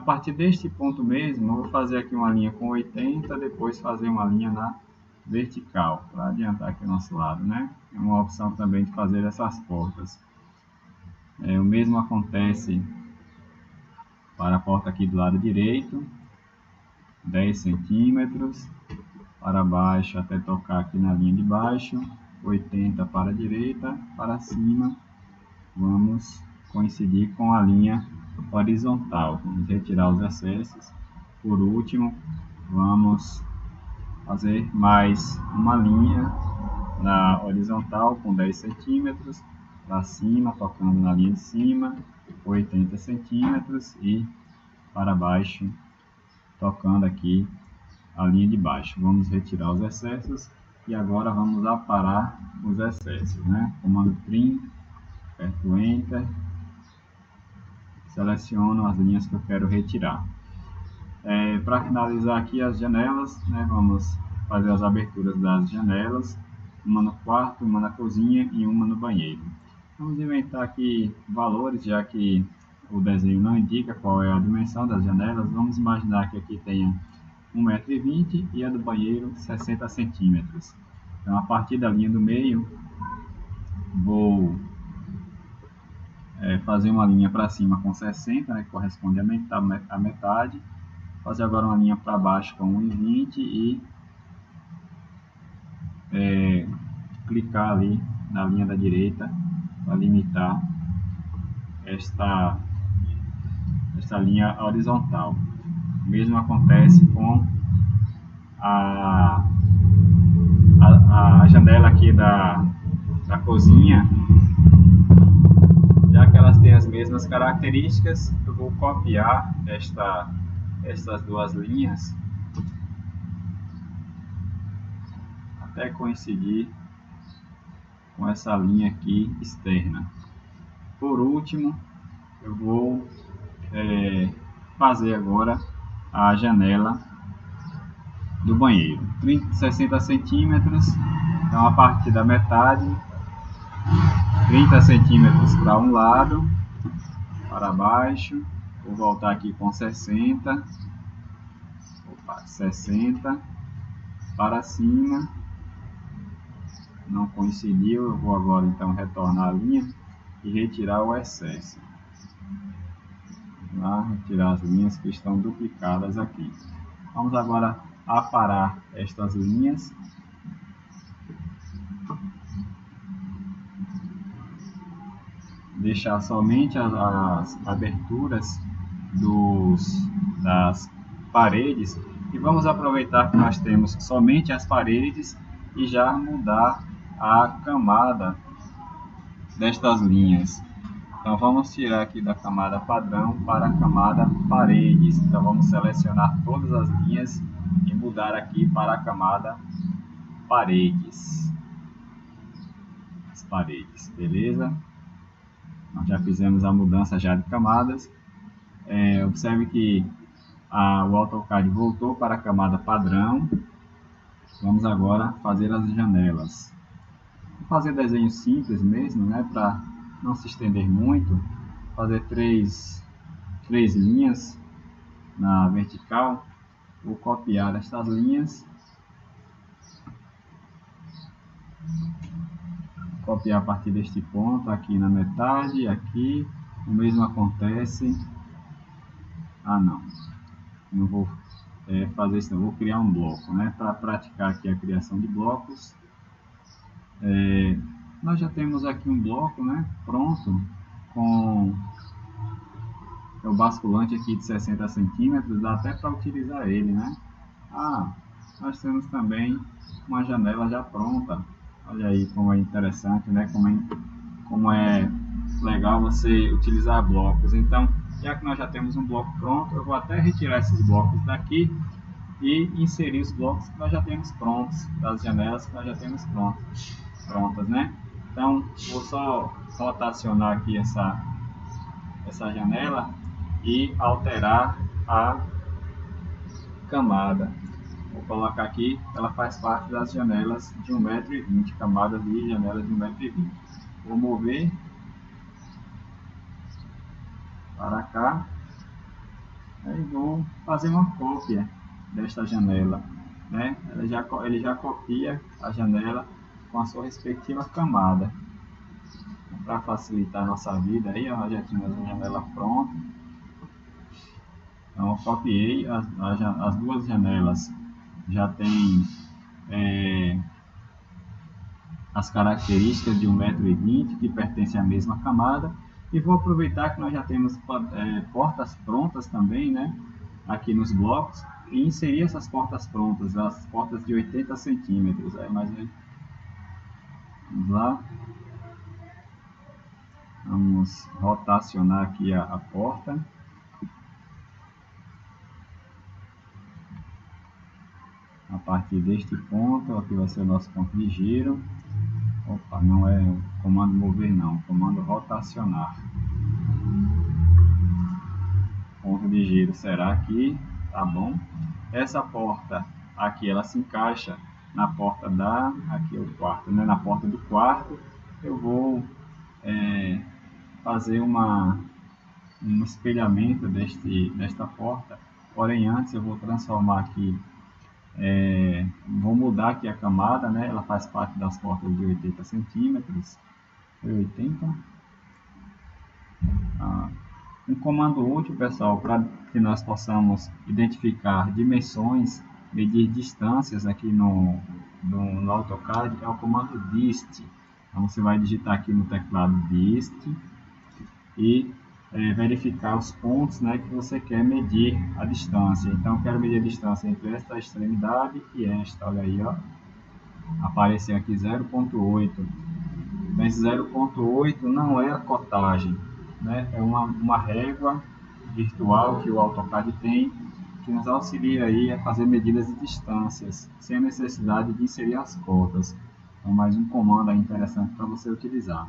[SPEAKER 1] partir deste ponto mesmo, eu vou fazer aqui uma linha com 80, depois fazer uma linha na vertical, para adiantar aqui o nosso lado, né? É uma opção também de fazer essas portas. O mesmo acontece para a porta aqui do lado direito, 10 centímetros, para baixo até tocar aqui na linha de baixo, 80 para a direita, para cima, vamos coincidir com a linha horizontal. Vamos retirar os excessos. Por último, vamos fazer mais uma linha na horizontal com 10 centímetros para cima, tocando na linha de cima, 80 centímetros e para baixo, tocando aqui a linha de baixo. Vamos retirar os excessos e agora vamos aparar os excessos, né? Comando Trim, aperto Enter, seleciono as linhas que eu quero retirar. Para finalizar aqui as janelas, né, vamos fazer as aberturas das janelas, uma no quarto, uma na cozinha e uma no banheiro. Vamos inventar aqui valores, já que o desenho não indica qual é a dimensão das janelas. Vamos imaginar que aqui tenha 1,20 m e a do banheiro 60 centímetros. Então, a partir da linha do meio, vou fazer uma linha para cima com 60, né, que corresponde à metade. Fazer agora uma linha para baixo com 1,20 e clicar ali na linha da direita para limitar esta linha horizontal. O mesmo acontece com a janela aqui da cozinha. Já que elas têm as mesmas características, eu vou copiar estas duas linhas até coincidir com essa linha aqui externa. Por último, eu vou fazer agora a janela do banheiro, 60 centímetros, então a partir da metade, 30 centímetros para um lado, para baixo, vou voltar aqui com 60, 60, para cima, não coincidiu, eu vou agora então retornar a linha e retirar o excesso. Retirar as linhas que estão duplicadas aqui. Vamos agora aparar estas linhas. Deixar somente as aberturas das paredes. E vamos aproveitar que nós temos somente as paredes e já mudar a camada destas linhas. Então vamos tirar aqui da camada padrão para a camada paredes. Então vamos selecionar todas as linhas e mudar aqui para a camada paredes. As paredes, beleza? Nós já fizemos a mudança já de camadas. Observe que o AutoCAD voltou para a camada padrão. Vamos agora fazer as janelas. Vou fazer desenho simples mesmo, né, para não se estender muito. Fazer três linhas na vertical. Vou copiar estas linhas. Copiar a partir deste ponto aqui na metade, aqui. O mesmo acontece. Não vou fazer isso, não. Vou criar um bloco, né, para praticar aqui a criação de blocos. Nós já temos aqui um bloco, né, pronto, com o basculante aqui de 60 centímetros, dá até para utilizar ele, né? Nós temos também uma janela já pronta. Olha aí como é interessante, né? Como é legal você utilizar blocos. Então, já que nós já temos um bloco pronto, eu vou até retirar esses blocos daqui e inserir os blocos que nós já temos prontos, das janelas que nós já temos prontas, né? Então, vou só rotacionar aqui essa janela e alterar a camada. Vou colocar aqui, ela faz parte das janelas de 1,20 m, camadas de janelas de 1,20 m. Vou mover para cá e vou fazer uma cópia desta janela, né? Ele já copia a janela com a sua respectiva camada. Para facilitar a nossa vida, aí nós já tínhamos a janela pronta. Então eu copiei as duas janelas, já tem as características de 1,20 m, que pertencem à mesma camada. E vou aproveitar que nós já temos portas prontas também, né, aqui nos blocos, e inserir essas portas prontas, as portas de 80 centímetros. Vamos lá. Vamos rotacionar aqui a porta. A partir deste ponto, aqui vai ser o nosso ponto de giro. Não é o comando mover não, o comando rotacionar. Ponto de giro será aqui, tá bom? Essa porta aqui, ela se encaixa na porta aqui é o quarto, né? Na porta do quarto. Eu vou fazer um espelhamento desta porta, porém antes eu vou transformar aqui, vou mudar aqui a camada, né? Ela faz parte das portas de 80 centímetros, 80, Um comando útil, pessoal, para que nós possamos identificar dimensões, medir distâncias aqui no AutoCAD, é o comando dist. Então, você vai digitar aqui no teclado dist e verificar os pontos, né, que você quer medir a distância. Então, eu quero medir a distância entre esta extremidade e esta. Olha aí, ó. Apareceu aqui 0,8. Então, esse 0,8 não é a cotagem, né? É uma régua virtual que o AutoCAD tem, que nos auxilia aí a fazer medidas de distâncias, sem a necessidade de inserir as cotas. Então, mais um comando aí interessante para você utilizar.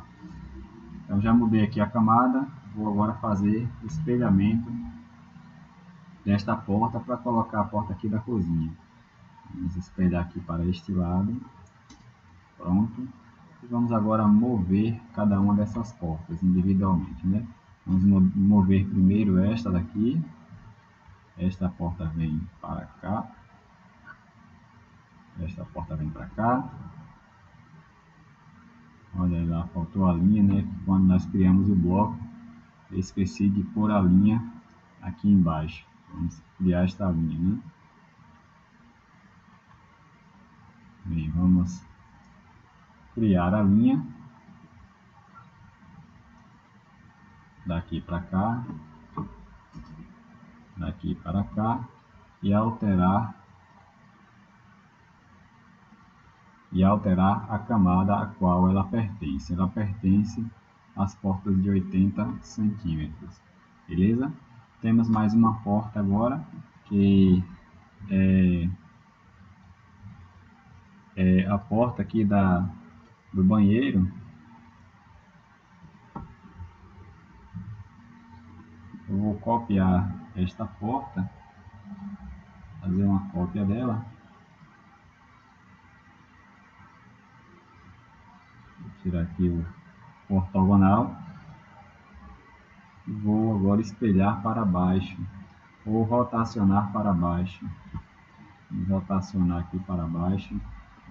[SPEAKER 1] Então, já mudei aqui a camada, vou agora fazer o espelhamento desta porta para colocar a porta aqui da cozinha. Vamos espelhar aqui para este lado. Pronto. E vamos agora mover cada uma dessas portas individualmente, né? Vamos mover primeiro esta daqui. Esta porta vem para cá. Esta porta vem para cá. Olha lá, faltou a linha, né? Quando nós criamos o bloco, eu esqueci de pôr a linha aqui embaixo. Vamos criar esta linha, né? Bem, vamos criar a linha daqui para cá, daqui para cá e alterar a camada a qual ela pertence. Ela pertence às portas de 80 centímetros, beleza? Temos mais uma porta agora, que é a porta aqui do banheiro. Eu vou copiar esta porta, fazer uma cópia dela. Vou tirar aqui o ortogonal. Vou agora espelhar para baixo, ou rotacionar para baixo. Vou rotacionar aqui para baixo.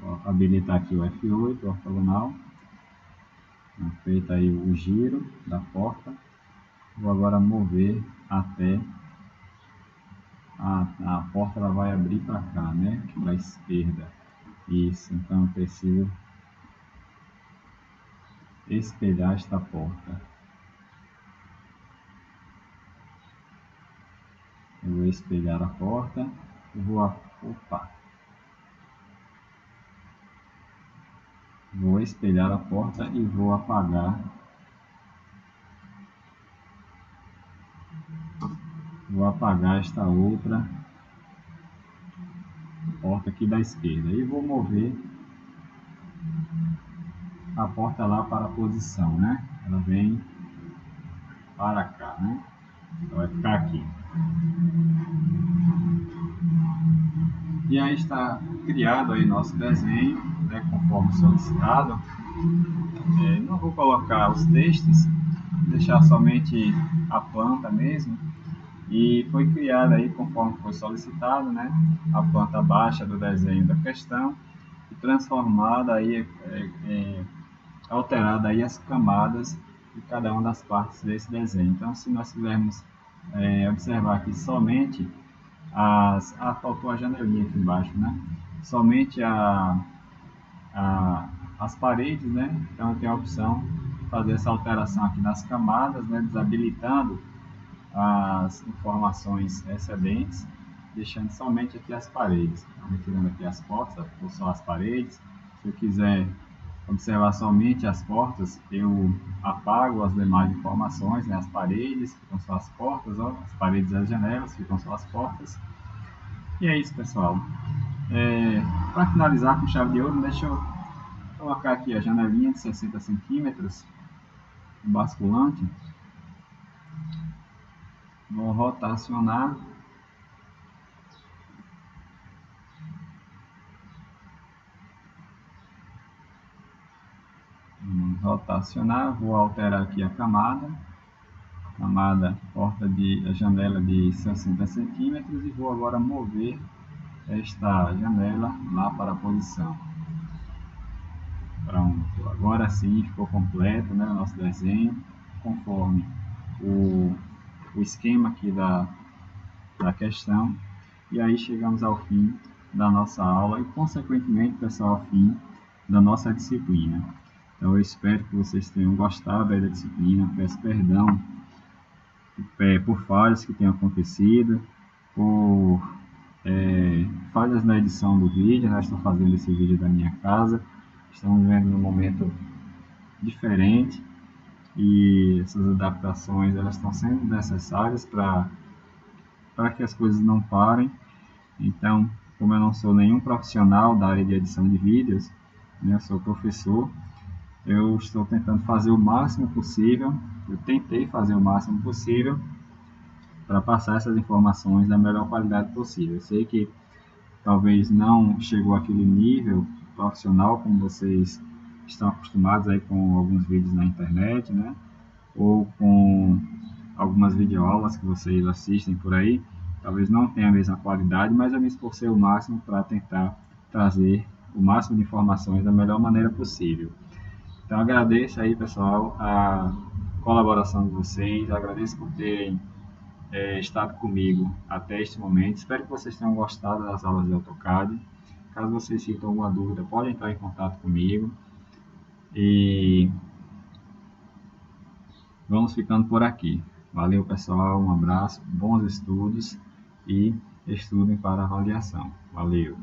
[SPEAKER 1] Vou habilitar aqui o F8, o ortogonal. Feito aí o giro da porta. Vou agora mover até a porta, ela vai abrir para cá, né? Para a esquerda. Isso, então eu preciso espelhar esta porta. Eu vou espelhar a porta. Vou espelhar a porta e vou apagar. Vou apagar esta outra porta aqui da esquerda. E vou mover a porta lá para a posição, né? Ela vem para cá, né? Então vai ficar aqui. E aí está criado aí nosso desenho, né, conforme solicitado. Não vou colocar os textos, deixar somente a planta mesmo. E foi criada aí conforme foi solicitado, né, a planta baixa do desenho da questão e transformada aí, alterada aí as camadas de cada uma das partes desse desenho. Então, se nós quisermos observar aqui somente faltou a janelinha aqui embaixo, né? Somente as paredes, né? Então eu tenho a opção de fazer essa alteração aqui nas camadas, né? Desabilitando as informações excedentes, deixando somente aqui as paredes. Então, retirando aqui as portas, ou só as paredes. Se eu quiser observar somente as portas, eu apago as demais informações, né? As paredes, ficam só as portas, ó, as paredes e as janelas, ficam só as portas. E é isso, pessoal. Para finalizar com chave de ouro, deixa eu colocar aqui a janelinha de 60 centímetros, o basculante. Vou rotacionar. Vou alterar aqui a camada porta a janela de 60 centímetros e vou agora mover esta janela lá para a posição. Pronto, agora sim ficou completo, né, o nosso desenho, conforme o esquema aqui da questão, e aí chegamos ao fim da nossa aula e, consequentemente, pessoal, ao fim da nossa disciplina. Então, eu espero que vocês tenham gostado da disciplina. Peço perdão por falhas que tenham acontecido, por falhas na edição do vídeo, né? Estou fazendo esse vídeo da minha casa, estamos vivendo num momento diferente e essas adaptações elas estão sendo necessárias para que as coisas não parem. Então, como eu não sou nenhum profissional da área de edição de vídeos, né, eu sou professor, eu estou tentando fazer o máximo possível, eu tentei fazer o máximo possível para passar essas informações da melhor qualidade possível. Eu sei que talvez não chegou àquele nível profissional como vocês estão acostumados aí com alguns vídeos na internet, né? Ou com algumas videoaulas que vocês assistem por aí. Talvez não tenha a mesma qualidade, mas eu me esforcei o máximo para tentar trazer o máximo de informações da melhor maneira possível. Então agradeço aí, pessoal, a colaboração de vocês, agradeço por terem estado comigo até este momento. Espero que vocês tenham gostado das aulas de AutoCAD. Caso vocês sintam alguma dúvida, podem entrar em contato comigo. E vamos ficando por aqui. Valeu, pessoal, um abraço, bons estudos e estudem para avaliação. Valeu!